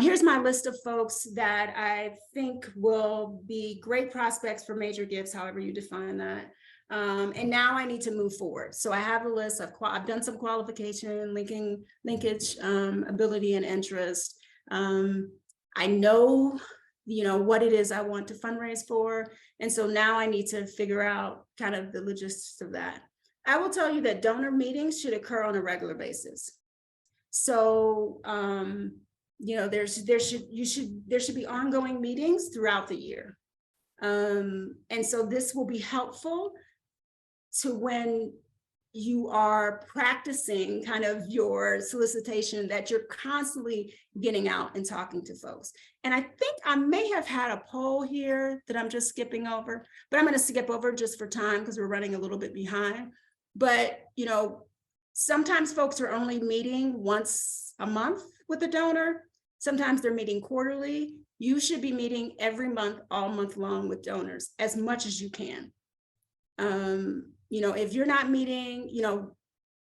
Here's my list of folks that I think will be great prospects for major gifts, however you define that. And now I need to move forward. So I have a list of, I've done some qualification, linkage, ability and interest. I know, what it is I want to fundraise for. And so now I need to figure out kind of the logistics of that. I will tell you that donor meetings should occur on a regular basis. So, there should be ongoing meetings throughout the year. And so this will be helpful to when you are practicing kind of your solicitation, that you're constantly getting out and talking to folks. And I think I may have had a poll here that I'm just skipping over, but I'm going to skip over just for time because we're running a little bit behind. But, sometimes folks are only meeting once a month with a donor. Sometimes they're meeting quarterly. You should be meeting every month, all month long with donors as much as you can. If you're not meeting,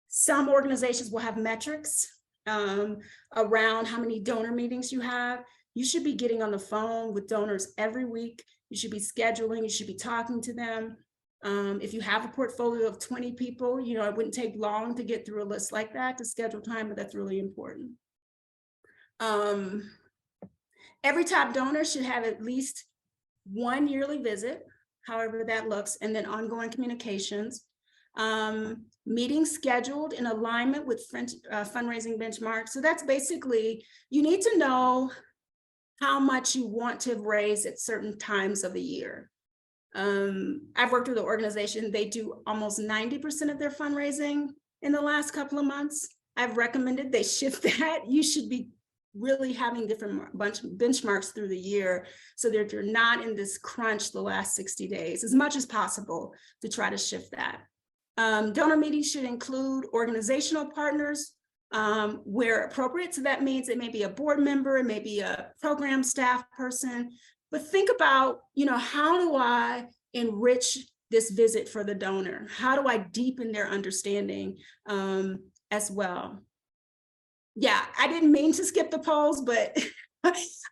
some organizations will have metrics around how many donor meetings you have. You should be getting on the phone with donors every week. You should be scheduling, you should be talking to them. If you have a portfolio of 20 people, it wouldn't take long to get through a list like that to schedule time, but that's really important. Every top donor should have at least one yearly visit. however that looks, and then ongoing communications. Meetings scheduled in alignment with fundraising benchmarks. So that's basically, you need to know how much you want to raise at certain times of the year. I've worked with an organization, they do almost 90% of their fundraising in the last couple of months. I've recommended they shift that. You should be really having different benchmarks through the year so that you're not in this crunch the last 60 days, as much as possible to try to shift that. Donor meetings should include organizational partners where appropriate. So that means it may be a board member, it may be a program staff person, but think about, how do I enrich this visit for the donor? How do I deepen their understanding as well? Yeah, I didn't mean to skip the polls, but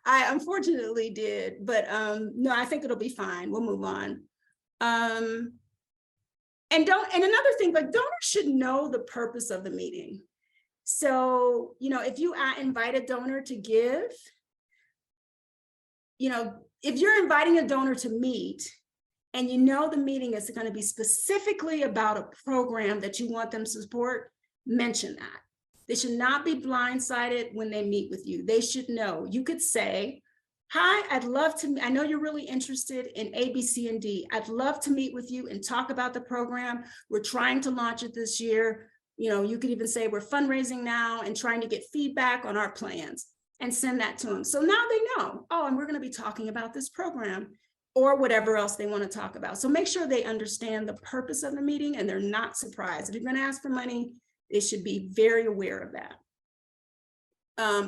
I unfortunately did. But no, I think it'll be fine. We'll move on. And another thing, like, donors should know the purpose of the meeting. So, if you invite a donor to give, if you're inviting a donor to meet and the meeting is going to be specifically about a program that you want them to support, mention that. They should not be blindsided when they meet with you. They should know. You could say, hi, I'd love to, I know you're really interested in A, B, C, and D. I'd love to meet with you and talk about the program. We're trying to launch it this year. You could even say we're fundraising now and trying to get feedback on our plans, and send that to them. So now they know, oh, and we're going to be talking about this program or whatever else they want to talk about. So make sure they understand the purpose of the meeting and they're not surprised. If you're going to ask for money, they should be very aware of that.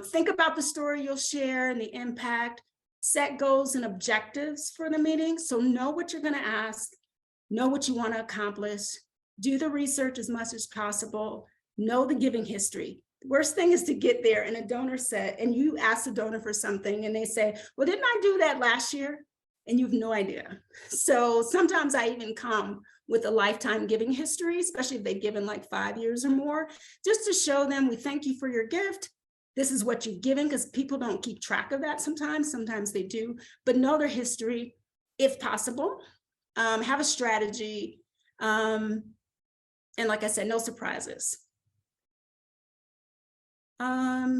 Think about the story you'll share and the impact. Set goals and objectives for the meeting. So know what you're going to ask, know what you want to accomplish, do the research as much as possible, know the giving history. The worst thing is to get there and a donor said, and you ask the donor for something and they say, well, didn't I do that last year? And you have no idea. So sometimes I even come with a lifetime giving history, especially if they've given like 5 years or more, just to show them, we thank you for your gift. This is what you've given, because people don't keep track of that sometimes they do, but know their history if possible. Have a strategy. And like I said, no surprises. Yeah,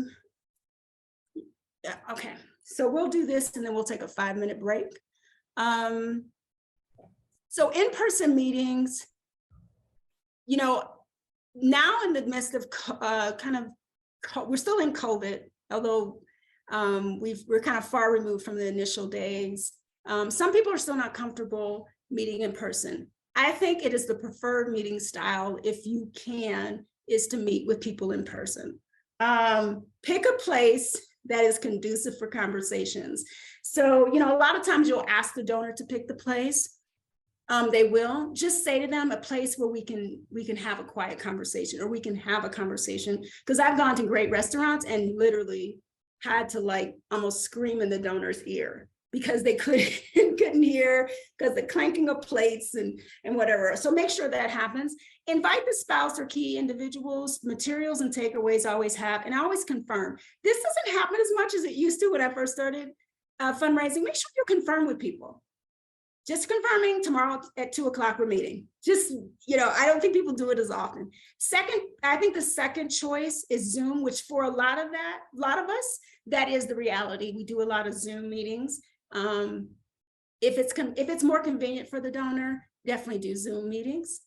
okay, so we'll do this and then we'll take a 5-minute break. So in-person meetings, now in the midst of we're still in COVID, although we're kind of far removed from the initial days. Some people are still not comfortable meeting in person. I think it is the preferred meeting style, if you can, is to meet with people in person. Pick a place that is conducive for conversations. So, a lot of times you'll ask the donor to pick the place. They will just say to them a place where we can have a quiet conversation, or we can have a conversation. Because I've gone to great restaurants and literally had to almost scream in the donor's ear because they couldn't hear, because the clanking of plates and whatever. So make sure that happens. Invite the spouse or key individuals. Materials and takeaways always have, and I always confirm. This doesn't happen as much as it used to when I first started fundraising. Make sure you confirm with people. Just confirming, tomorrow at 2:00 we're meeting. Just, I don't think people do it as often. Second, I think the second choice is Zoom, which for a lot of us, that is the reality. We do a lot of Zoom meetings. If it's more convenient for the donor, definitely do Zoom meetings.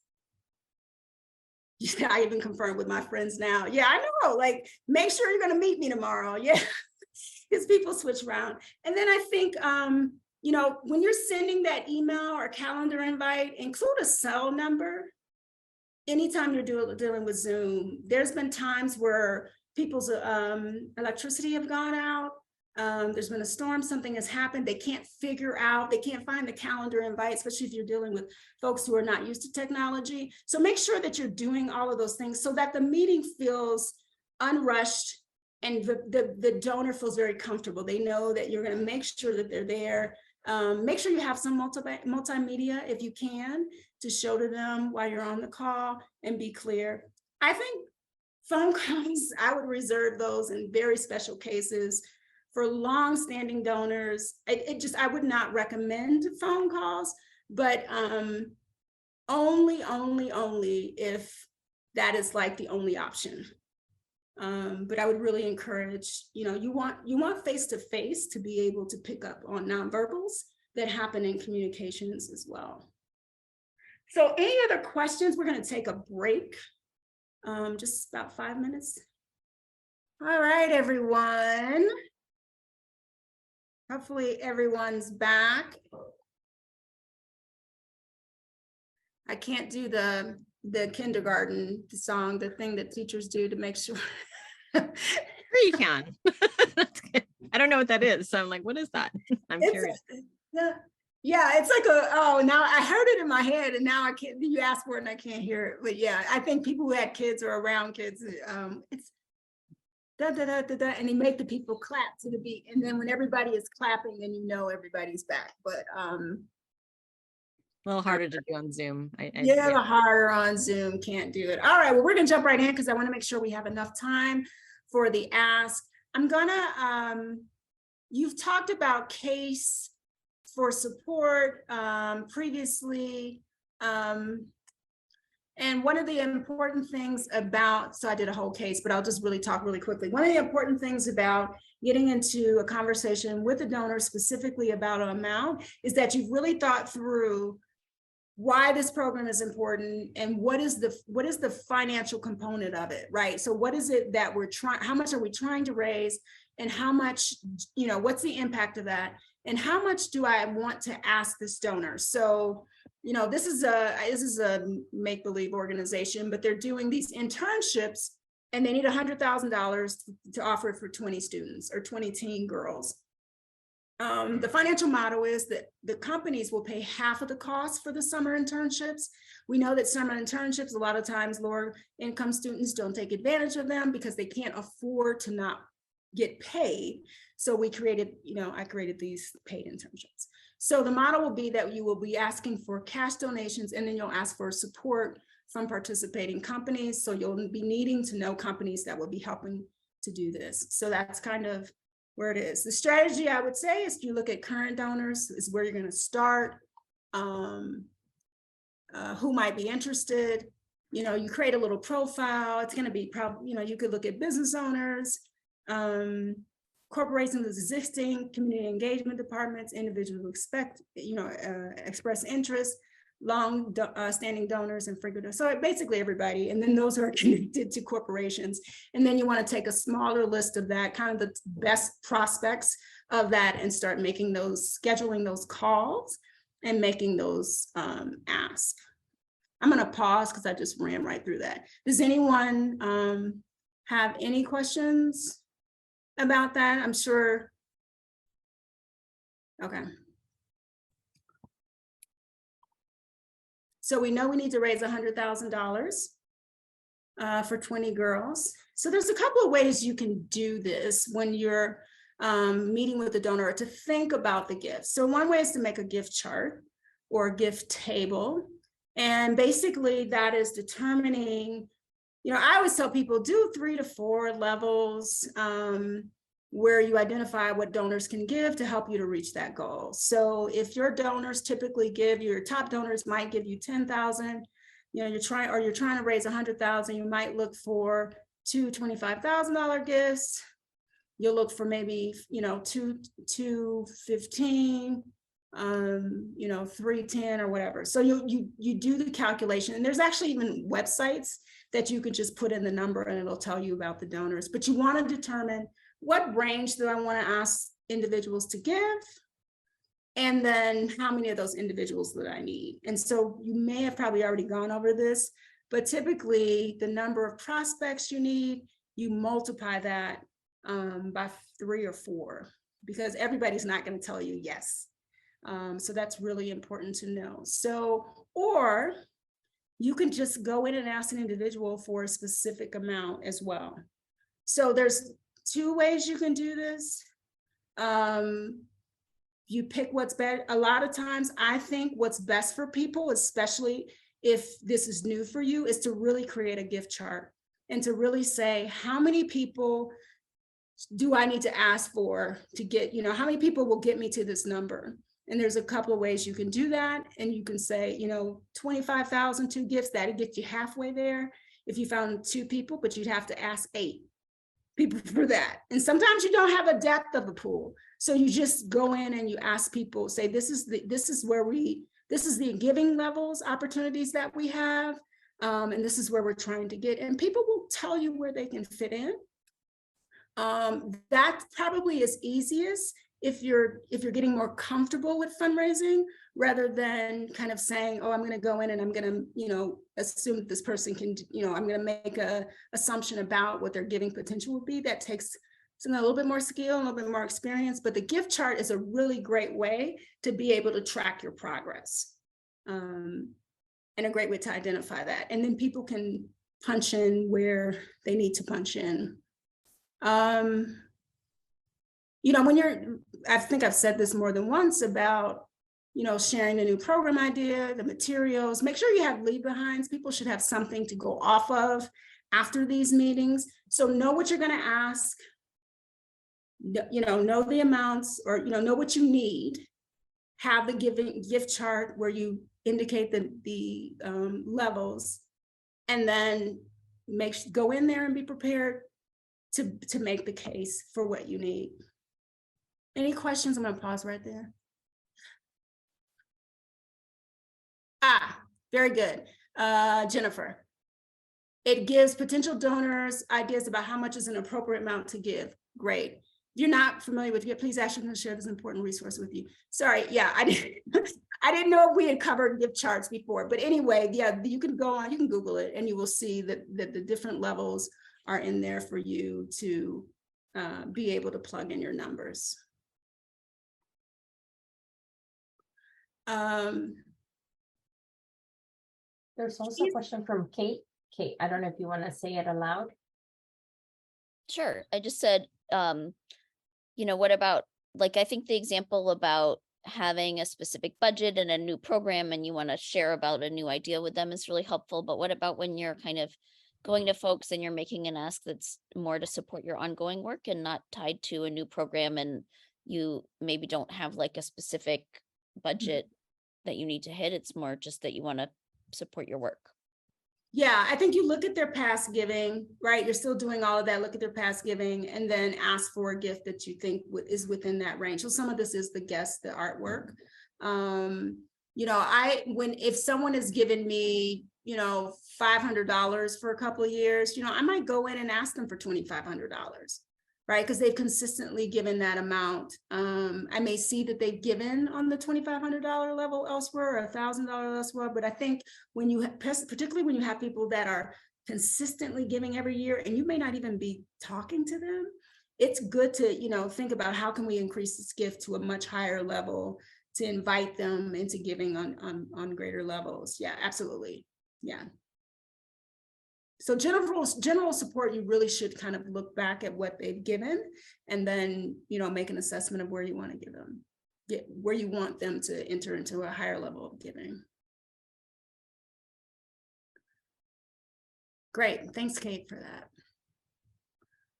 Yeah, I even confirmed with my friends now. Yeah, I know, make sure you're gonna meet me tomorrow. Yeah, because people switch around. And then I think, when you're sending that email or calendar invite, include a cell number. Anytime you're dealing with Zoom, there's been times where people's electricity have gone out. There's been a storm, something has happened. They can't find the calendar invite, especially if you're dealing with folks who are not used to technology. So make sure that you're doing all of those things so that the meeting feels unrushed and the donor feels very comfortable. They know that you're going to make sure that they're there. Make sure you have some multimedia if you can to show to them while you're on the call and be clear. I think phone calls, I would reserve those in very special cases. For long-standing donors, I would not recommend phone calls, but only if that is like the only option. But I would really encourage, you want face-to-face to be able to pick up on nonverbals that happen in communications as well. So any other questions? We're going to take a break, just about 5 minutes. All right, everyone. Hopefully everyone's back. I can't do the kindergarten song, the thing that teachers do to make sure. Sure you can. I don't know what that is. So I'm like, what is that? I'm curious. Yeah, it's like now I heard it in my head and now I can't, you asked for it and I can't hear it. But yeah, I think people who had kids or around kids, it's da da da da da, and they make the people clap to the beat. And then when everybody is clapping, then you know everybody's back. But A little harder to do on Zoom. yeah, the harder on Zoom, can't do it. All right, well, we're gonna jump right in because I want to make sure we have enough time for the ask. I'm gonna, you've talked about case for support previously. And one of the important things about, so I did a whole case, but I'll just really talk really quickly. One of the important things about getting into a conversation with the donor specifically about an amount is that you've really thought through why this program is important and what is the financial component of it, right? So what is it that we're trying, how much are we trying to raise, and how much, what's the impact of that? And how much do I want to ask this donor? So, this is a make-believe organization, but they're doing these internships and they need $100,000 to offer it for 20 students or 20 teen girls. The financial model is that the companies will pay half of the cost for the summer internships. We know that summer internships, a lot of times lower income students don't take advantage of them because they can't afford to not get paid. So we created, I created these paid internships. So the model will be that you will be asking for cash donations and then you'll ask for support from participating companies. So you'll be needing to know companies that will be helping to do this. So that's kind of where it is. The strategy I would say is you look at current donors is where you're going to start. Who might be interested? You create a little profile. It's going to be probably, you could look at business owners, corporations existing, community engagement departments, individuals who express interest, long standing donors and frequent. So basically everybody, and then those who are connected to corporations. And then you want to take a smaller list of that, kind of the best prospects of that, and start making those, scheduling those calls and making those asks. I'm going to pause because I just ran right through that. Does anyone have any questions about that? I'm sure. Okay. So we know we need to raise $100,000 for 20 girls. So there's a couple of ways you can do this when you're meeting with the donor to think about the gift. So one way is to make a gift chart or a gift table. And basically that is determining, I always tell people do 3 to 4 levels where you identify what donors can give to help you to reach that goal. So if your donors typically give, your top donors might give you 10,000, you're trying to raise 100,000, you might look for 2 $25,000 gifts. You'll look for maybe, 215, 310 or whatever. So you do the calculation, and there's actually even websites that you could just put in the number and it'll tell you about the donors, but you want to determine what range do I want to ask individuals to give, and then how many of those individuals that I need. And so you may have probably already gone over this, but typically the number of prospects you need, you multiply that by 3 or 4, because everybody's not going to tell you yes. So that's really important to know. So, or you can just go in and ask an individual for a specific amount as well. So there's 2 ways you can do this. You pick what's best. A lot of times I think what's best for people, especially if this is new for you, is to really create a gift chart and to really say, how many people do I need to ask for to get, how many people will get me to this number? And there's a couple of ways you can do that. And you can say, 25,000, 2 gifts, that'd get you halfway there. If you found 2 people, but you'd have to ask 8 people for that. And sometimes you don't have a depth of a pool. So you just go in and you ask people, say, this is the giving levels, opportunities that we have. And this is where we're trying to get. And people will tell you where they can fit in. That probably is easiest if you're getting more comfortable with fundraising, rather than kind of saying, oh, I'm going to go in and I'm going to, assume that this person can, I'm going to make a assumption about what their giving potential would be. That takes a little bit more skill, a little bit more experience, but the gift chart is a really great way to be able to track your progress. And a great way to identify that. And then people can punch in where they need to punch in. I think I've said this more than once about, sharing the new program idea, the materials, make sure you have leave behinds. People should have something to go off of after these meetings. So know what you're going to ask, know the amounts, or, know what you need, have the gift chart where you indicate the levels, and then go in there and be prepared to make the case for what you need. Any questions? I'm going to pause right there. Very good. Jennifer, it gives potential donors ideas about how much is an appropriate amount to give. Great. If you're not familiar with it, please ask you to share this important resource with you. Sorry, yeah, I didn't know if we had covered gift charts before, but anyway, yeah, you can go on, you can Google it, and you will see that the different levels are in there for you to be able to plug in your numbers. There's also a question from Kate. Kate, I don't know if you want to say it aloud. Sure. I just said, what about, I think the example about having a specific budget and a new program and you want to share about a new idea with them is really helpful. But what about when you're kind of going to folks and you're making an ask that's more to support your ongoing work and not tied to a new program, and you maybe don't have a specific budget that you need to hit? It's more just that you want to support your work. Yeah, I think you look at their past giving, right? You're still doing all of that. Look at their past giving, and then ask for a gift that you think is within that range. So some of this is the artwork. If someone has given me, $500 for a couple of years, I might go in and ask them for $2,500, right? Because they've consistently given that amount. I may see that they've given on the $2,500 level elsewhere, or $1,000 elsewhere, but I think particularly when you have people that are consistently giving every year, and you may not even be talking to them, it's good to, think about how can we increase this gift to a much higher level to invite them into giving on greater levels. Yeah, absolutely. Yeah. So general support, you really should kind of look back at what they've given, and then, make an assessment of where you want to give them, where you want them to enter into a higher level of giving. Great. Thanks, Kate, for that.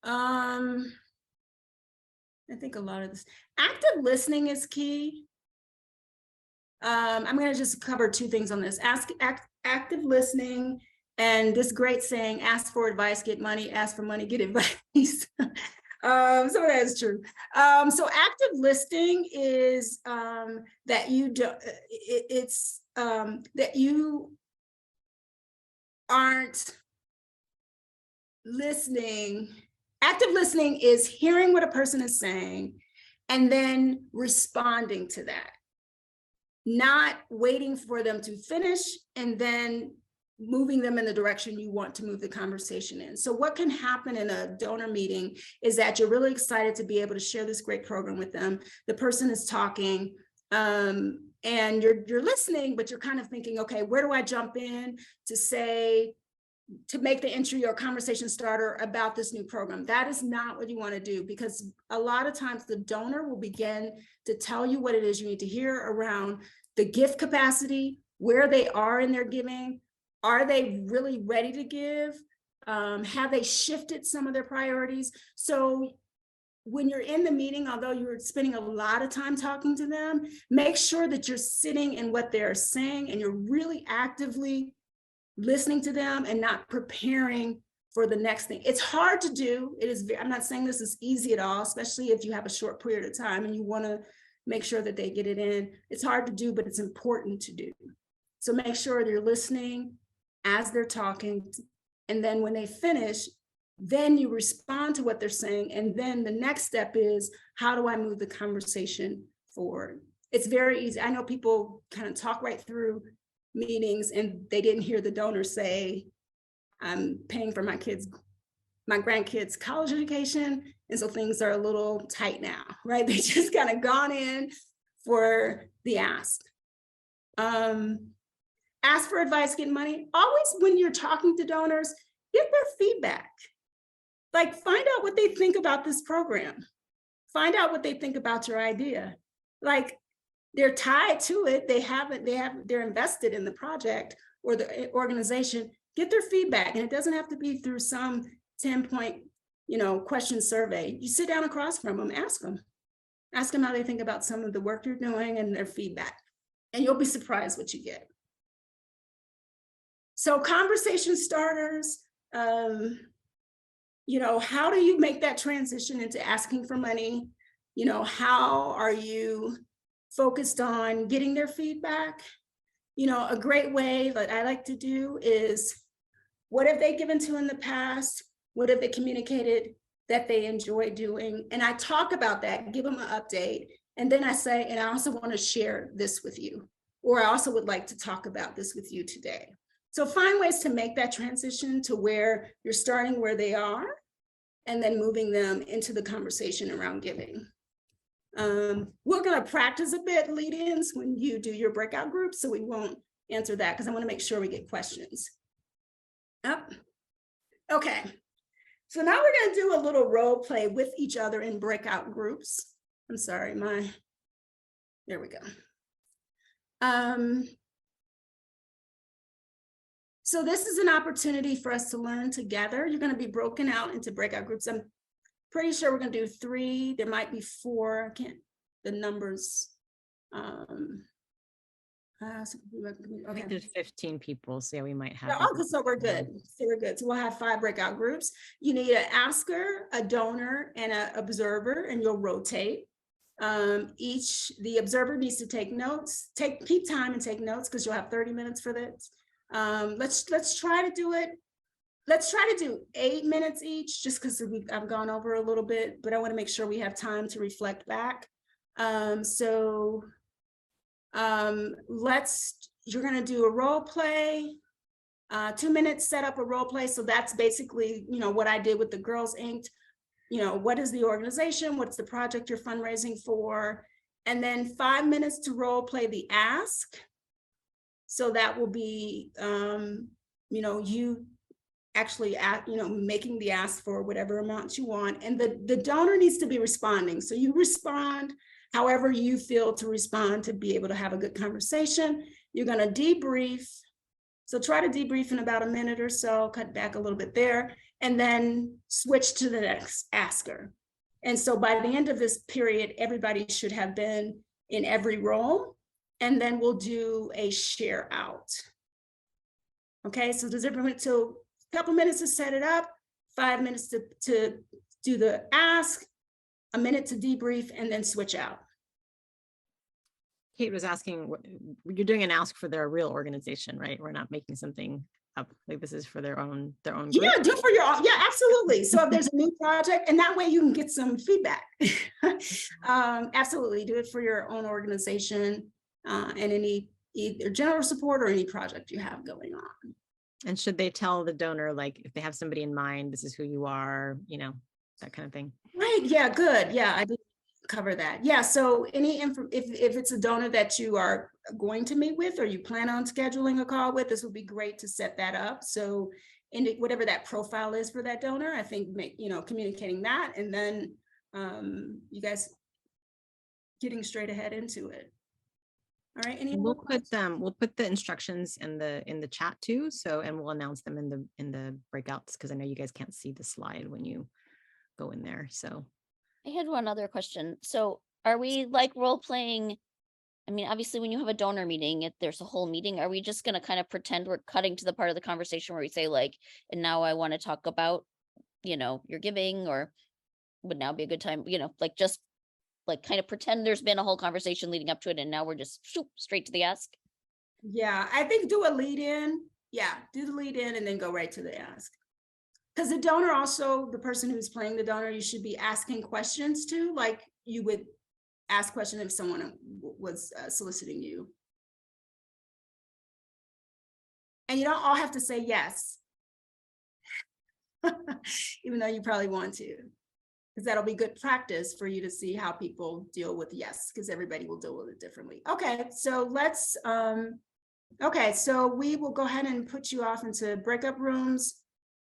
I think a lot of this active listening is key. I'm going to just cover 2 things on this. Active listening. And this great saying, ask for advice, get money, ask for money, get advice. Some of that is true. So active listening is that you aren't listening. Active listening is hearing what a person is saying and then responding to that, not waiting for them to finish and then moving them in the direction you want to move the conversation in. So what can happen in a donor meeting is that you're really excited to be able to share this great program with them. The person is talking, and you're listening, but you're kind of thinking, okay, where do I jump in to make the entry or conversation starter about this new program? That is not what you want to do, because a lot of times the donor will begin to tell you what it is you need to hear around the gift capacity, where they are in their giving. Are they really ready to give? Have they shifted some of their priorities? So when you're in the meeting, although you're spending a lot of time talking to them, make sure that you're sitting in what they're saying and you're really actively listening to them and not preparing for the next thing. It's hard to do. It is, I'm not saying this is easy at all, especially if you have a short period of time and you want to make sure that they get it in. It's hard to do, but it's important to do. So make sure you're listening as they're talking. And then when they finish, then you respond to what they're saying. And then the next step is, how do I move the conversation forward? It's very easy. I know people kind of talk right through meetings and they didn't hear the donor say, I'm paying for my grandkids' college education. And so things are a little tight now, right? They just kind of gone in for the ask. Ask for advice, get money. Always when you're talking to donors, get their feedback. Like, find out what they think about this program. Find out what they think about your idea. Like, they're tied to it. They're invested in the project or the organization. Get their feedback. And it doesn't have to be through some 10-point, question survey. You sit down across from them, ask them how they think about some of the work you're doing and their feedback. And you'll be surprised what you get. So conversation starters, how do you make that transition into asking for money? How are you focused on getting their feedback? A great way that I like to do is, what have they given to in the past? What have they communicated that they enjoy doing? And I talk about that, give them an update. And then I say, and I also want to share this with you, or I also would like to talk about this with you today. So find ways to make that transition to where you're starting where they are and then moving them into the conversation around giving. We're going to practice a bit lead-ins when you do your breakout groups, so we won't answer that because I want to make sure we get questions. Yep. Okay. So now we're going to do a little role play with each other in breakout groups. I'm sorry, there we go. So this is an opportunity for us to learn together. You're going to be broken out into breakout groups. I'm pretty sure we're going to do 3. There might be 4. I can't, the numbers. I Okay. think there's 15 people, so yeah, we might have. Okay, so we're good. So we'll have 5 breakout groups. You need an asker, a donor, and an observer, and you'll rotate. The observer needs to take notes. Keep time and take notes because you'll have 30 minutes for this. Let's try to do it. Let's try to do 8 minutes each, just because I've gone over a little bit, but I want to make sure we have time to reflect back. You're going to do a role play, 2 minutes, set up a role play. So that's basically, what I did with the Girls Inc. What is the organization? What's the project you're fundraising for? And then 5 minutes to role play the ask. So that will be, you actually making the ask for whatever amount you want. And the donor needs to be responding. So you respond however you feel to respond to be able to have a good conversation. You're going to debrief. So try to debrief in about a minute or so, cut back a little bit there, and then switch to the next asker. And so by the end of this period, everybody should have been in every role. And then we'll do a share out. Okay, so there's a couple minutes to set it up, 5 minutes to do the ask, a minute to debrief, and then switch out. Kate was asking, you're doing an ask for their real organization, right? We're not making something up, like this is for their own group. Yeah, do it for your own. Yeah, absolutely. So if there's a new project, and that way you can get some feedback. Absolutely, do it for your own organization and any either general support or any project you have going on. And should they tell the donor, like if they have somebody in mind, this is who you are, that kind of thing? Right. Yeah, good. Yeah, I did cover that. Yeah. So if it's a donor that you are going to meet with or you plan on scheduling a call with, this would be great to set that up. So whatever that profile is for that donor, I think communicating that, and then you guys getting straight ahead into it. All right. We'll put the instructions in the chat too. So, and we'll announce them in the breakouts, because I know you guys can't see the slide when you go in there. So I had one other question. So are we like role playing? I mean, obviously, when you have a donor meeting, there's a whole meeting. Are we just going to kind of pretend we're cutting to the part of the conversation where we say like, and now I want to talk about, your giving, or would now be a good time, like just like kind of pretend there's been a whole conversation leading up to it, and now we're just shoop, straight to the ask. Yeah, I think do a lead in. Yeah, do the lead in and then go right to the ask. Because the donor also, the person who's playing the donor, you should be asking questions to, like you would ask questions if someone was soliciting you. And you don't all have to say yes, even though you probably want to, because that'll be good practice for you to see how people deal with yes, because everybody will deal with it differently. Okay, so let's, okay, so we will go ahead and put you off into breakup rooms.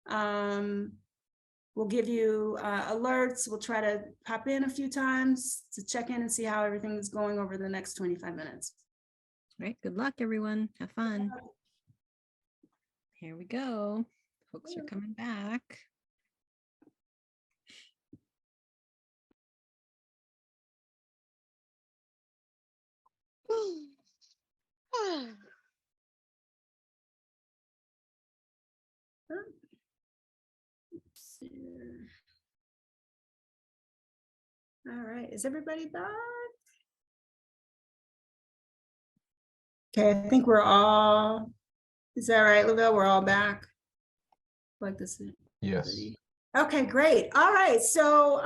We'll give you alerts. We'll try to pop in a few times to check in and see how everything is going over the next 25 minutes. All right, good luck, everyone. Have fun. Here we go. Folks are coming back. Let's see. All right, is everybody back? Okay, I think we're all, is that right, Lavelle? We're all back? Like this? Yes. Okay, great. All right, so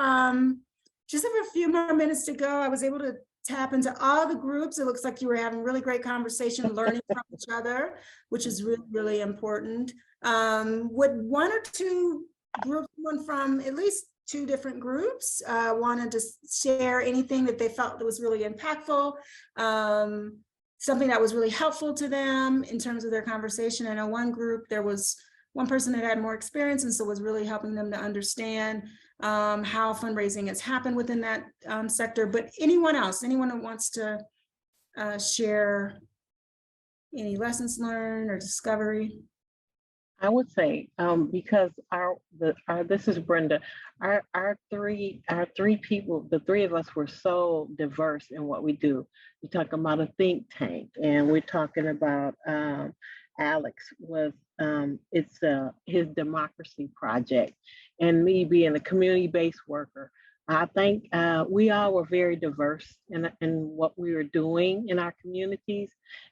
just have a few more minutes to go. I was able to tap into all the groups. It looks like you were having really great conversation, learning from each other, which is really, really important. Would one or two groups, one from at least two different groups, want to just share anything that they felt that was really impactful, something that was really helpful to them in terms of their conversation? I know one group, there was one person that had more experience and so was really helping them to understand how fundraising has happened within that sector. But anyone else, anyone who wants to share any lessons learned or discovery? I would say because this is Brenda. Our three people, the three of us were so diverse in what we do. We're talking about a think tank, and we're talking about Alex with his democracy project, and me being a community-based worker. I think we all were very diverse in what we were doing in our communities,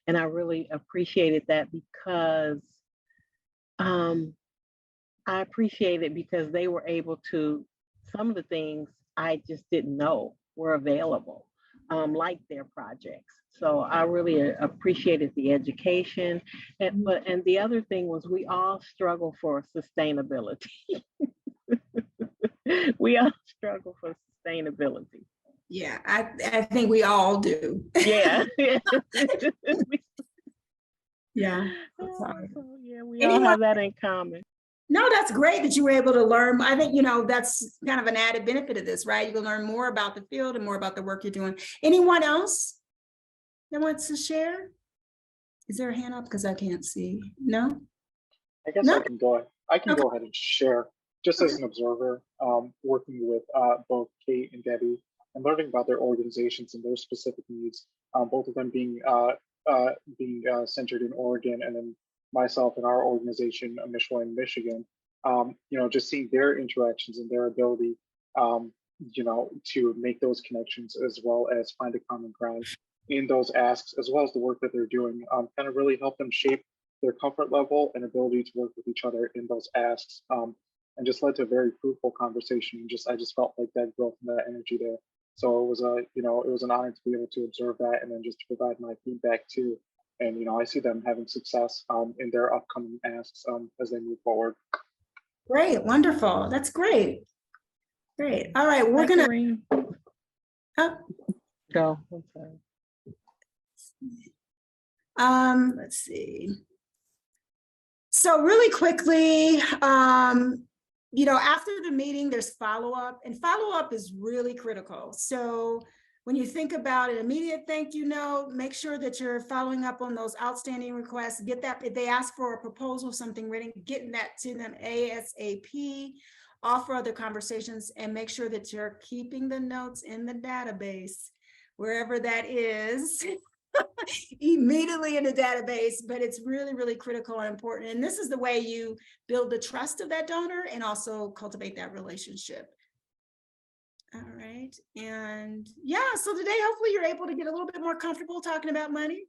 and I really appreciated that because I appreciate it because they were able to, some of the things I just didn't know were available, like their projects. So I really appreciated the education. And the other thing was we all struggle for sustainability. We all struggle for sustainability. Yeah, I think we all do. Yeah. Yeah. So, yeah, we all have that in common. No, that's great that you were able to learn. I think, that's kind of an added benefit of this, right? You can learn more about the field and more about the work you're doing. Anyone else that wants to share? Is there a hand up? Because I can't see. No? I guess No? I can go ahead and share, just as an observer, working with both Kate and Debbie and learning about their organizations and their specific needs, both of them being centered in Oregon, and then myself and our organization, Michelin, Michigan, just seeing their interactions and their ability, to make those connections as well as find a common ground in those asks, as well as the work that they're doing, kind of really help them shape their comfort level and ability to work with each other in those asks, and just led to a very fruitful conversation. And I just felt like that growth and that energy there. So it was it was an honor to be able to observe that and then just to provide my feedback too. And I see them having success in their upcoming asks as they move forward. Great, wonderful. That's great. Great. All right, we're gonna Go. I'm sorry. Let's see. So really quickly, after the meeting, there's follow-up, and follow-up is really critical. So when you think about an immediate thank you note, make sure that you're following up on those outstanding requests. Get that, if they ask for a proposal, something written, getting that to them ASAP. offer other conversations, and make sure that you're keeping the notes in the database, wherever that is. Immediately in the database, but it's really, really critical and important. And this is the way you build the trust of that donor and also cultivate that relationship. All right. And yeah, so today, hopefully you're able to get a little bit more comfortable talking about money.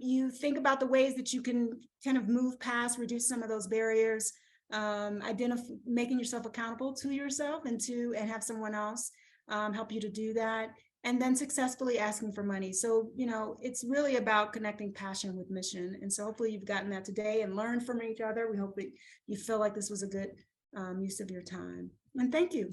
You think about the ways that you can kind of move past, reduce some of those barriers, making yourself accountable to yourself and have someone else help you to do that. And then successfully asking for money. So, it's really about connecting passion with mission. And so hopefully you've gotten that today and learned from each other. We hope that you feel like this was a good use of your time. And thank you.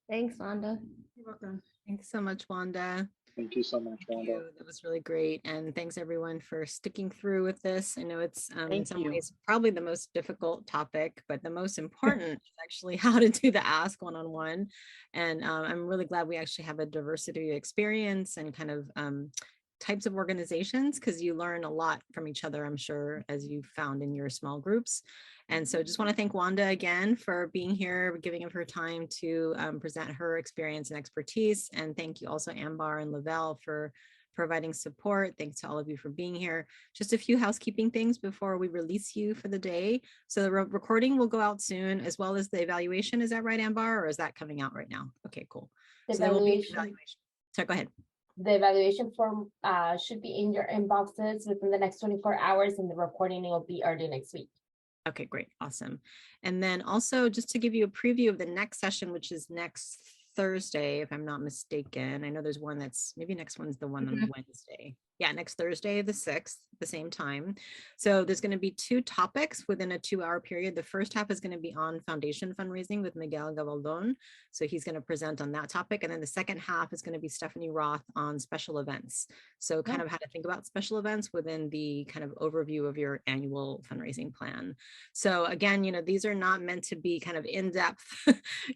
Thanks, Wanda. You're welcome. Thanks so much, Wanda. Thank you so much, Thank Wanda. you. That was really great. And thanks everyone for sticking through with this. I know it's in Thank some you. ways probably the most difficult topic, but the most important is actually how to do the ask one-on-one. And I'm really glad we actually have a diversity of experience and kind of types of organizations, because you learn a lot from each other, I'm sure, as you found in your small groups. And so just want to thank Wanda again for being here, giving of her time to present her experience and expertise. And thank you also Ambar and Lavelle for providing support. Thanks to all of you for being here. Just a few housekeeping things before we release you for the day. So the recording will go out soon, as well as the evaluation. Is that right, Ambar, or is that coming out right now? Okay, cool. The So there will be an evaluation. evaluation. So go ahead. The evaluation form should be in your inboxes within the next 24 hours, and the recording will be early next week. Okay, great. Awesome. And then also just to give you a preview of the next session, which is next Thursday, if I'm not mistaken. I know there's one that's maybe next one's the one on Wednesday. Yeah, next Thursday, the 6th, the same time. So there's going to be 2 topics within a 2-hour period. The first half is going to be on foundation fundraising with Miguel Gavaldon. So he's going to present on that topic. And then the second half is going to be Stephanie Roth on special events. So kind of how to think about special events within the kind of overview of your annual fundraising plan. So again, these are not meant to be kind of in-depth.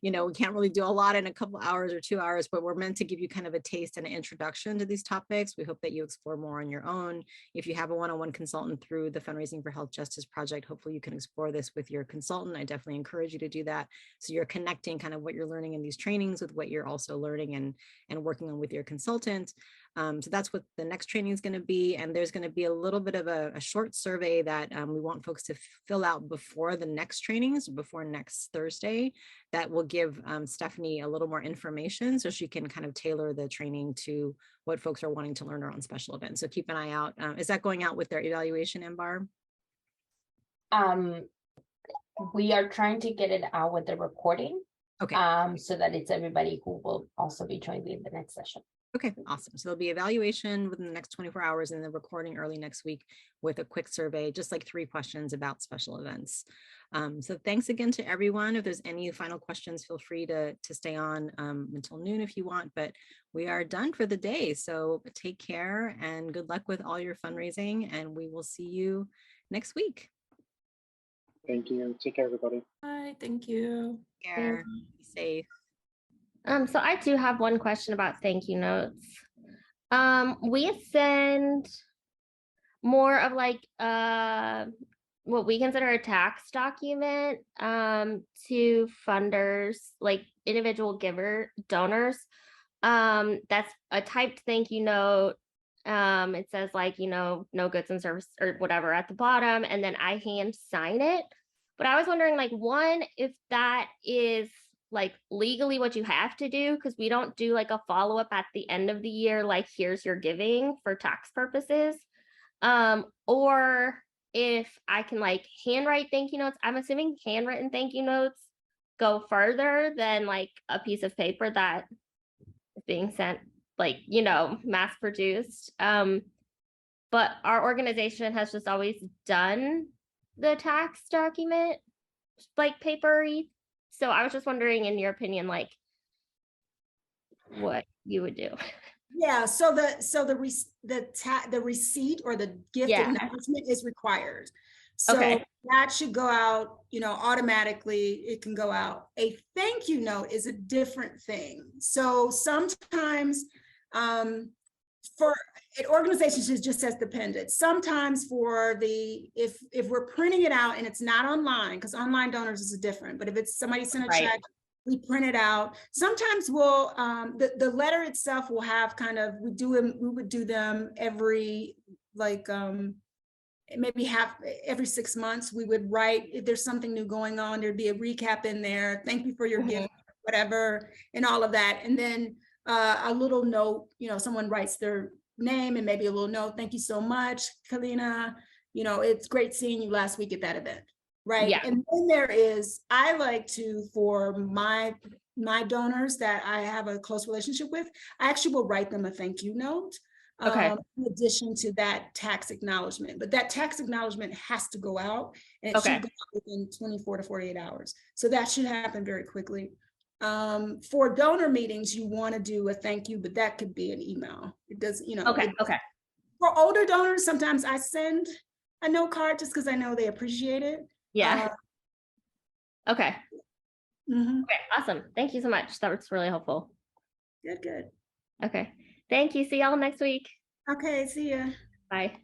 We can't really do a lot in a couple hours or 2 hours, but we're meant to give you kind of a taste and an introduction to these topics. We hope that you explore more on your own. If you have a one-on-one consultant through the Fundraising for Health Justice Project, hopefully you can explore this with your consultant. I definitely encourage you to do that. So you're connecting kind of what you're learning in these trainings with what you're also learning and working on with your consultant. So that's what the next training is going to be. And there's going to be a little bit of a short survey that we want folks to fill out before the next trainings, before next Thursday, that will give Stephanie a little more information so she can kind of tailor the training to what folks are wanting to learn around special events. So keep an eye out. Is that going out with their evaluation, Ambar? We are trying to get it out with the recording. Okay. So that it's everybody who will also be joining the next session. Okay, awesome. So there'll be evaluation within the next 24 hours and the recording early next week with a quick survey, just like 3 questions about special events. So thanks again to everyone. If there's any final questions, feel free to stay on until noon if you want, but we are done for the day. So take care and good luck with all your fundraising, and we will see you next week. Thank you. Take care, everybody. Bye. Thank you. Take care. Be safe. So I do have one question about thank you notes. We send more of like what we consider a tax document to funders, like individual donors. That's a typed thank you note. It says like, no goods and service or whatever at the bottom, and then I hand sign it. But I was wondering, like, one, if that is like legally what you have to do, because we don't do like a follow-up at the end of the year, like here's your giving for tax purposes. Or if I can like handwrite thank you notes. I'm assuming handwritten thank you notes go further than like a piece of paper that is being sent, like, mass produced. But our organization has just always done the tax document like papery. So I was just wondering, in your opinion, like what you would do. Yeah, so the receipt or the gift acknowledgement is required. So that should go out, automatically. It can go out. A thank you note is a different thing. So sometimes organizations is just as dependent. Sometimes for the, if we're printing it out and it's not online, because online donors is different, but if it's somebody sent a Right. check, we print it out. Sometimes we'll, the letter itself will have kind of, we would do them every, like, maybe every 6 months, we would write, if there's something new going on, there'd be a recap in there. Thank you for your gift, whatever, and all of that. And then a little note, someone writes their name and maybe a little note. Thank you so much, Kalina. It's great seeing you last week at that event. Right. Yeah. And then I like to, for my donors that I have a close relationship with, I actually will write them a thank you note. Okay. In addition to that tax acknowledgement, but that tax acknowledgement has to go out, and it Okay. should go out within 24 to 48 hours. So that should happen very quickly. For donor meetings, you want to do a thank you, but that could be an email. It does, Okay. Okay. For older donors, sometimes I send a note card just because I know they appreciate it. Yeah. Okay. Mhm. Okay. Awesome. Thank you so much. That was really helpful. Good. Okay. Thank you. See y'all next week. Okay, see ya. Bye.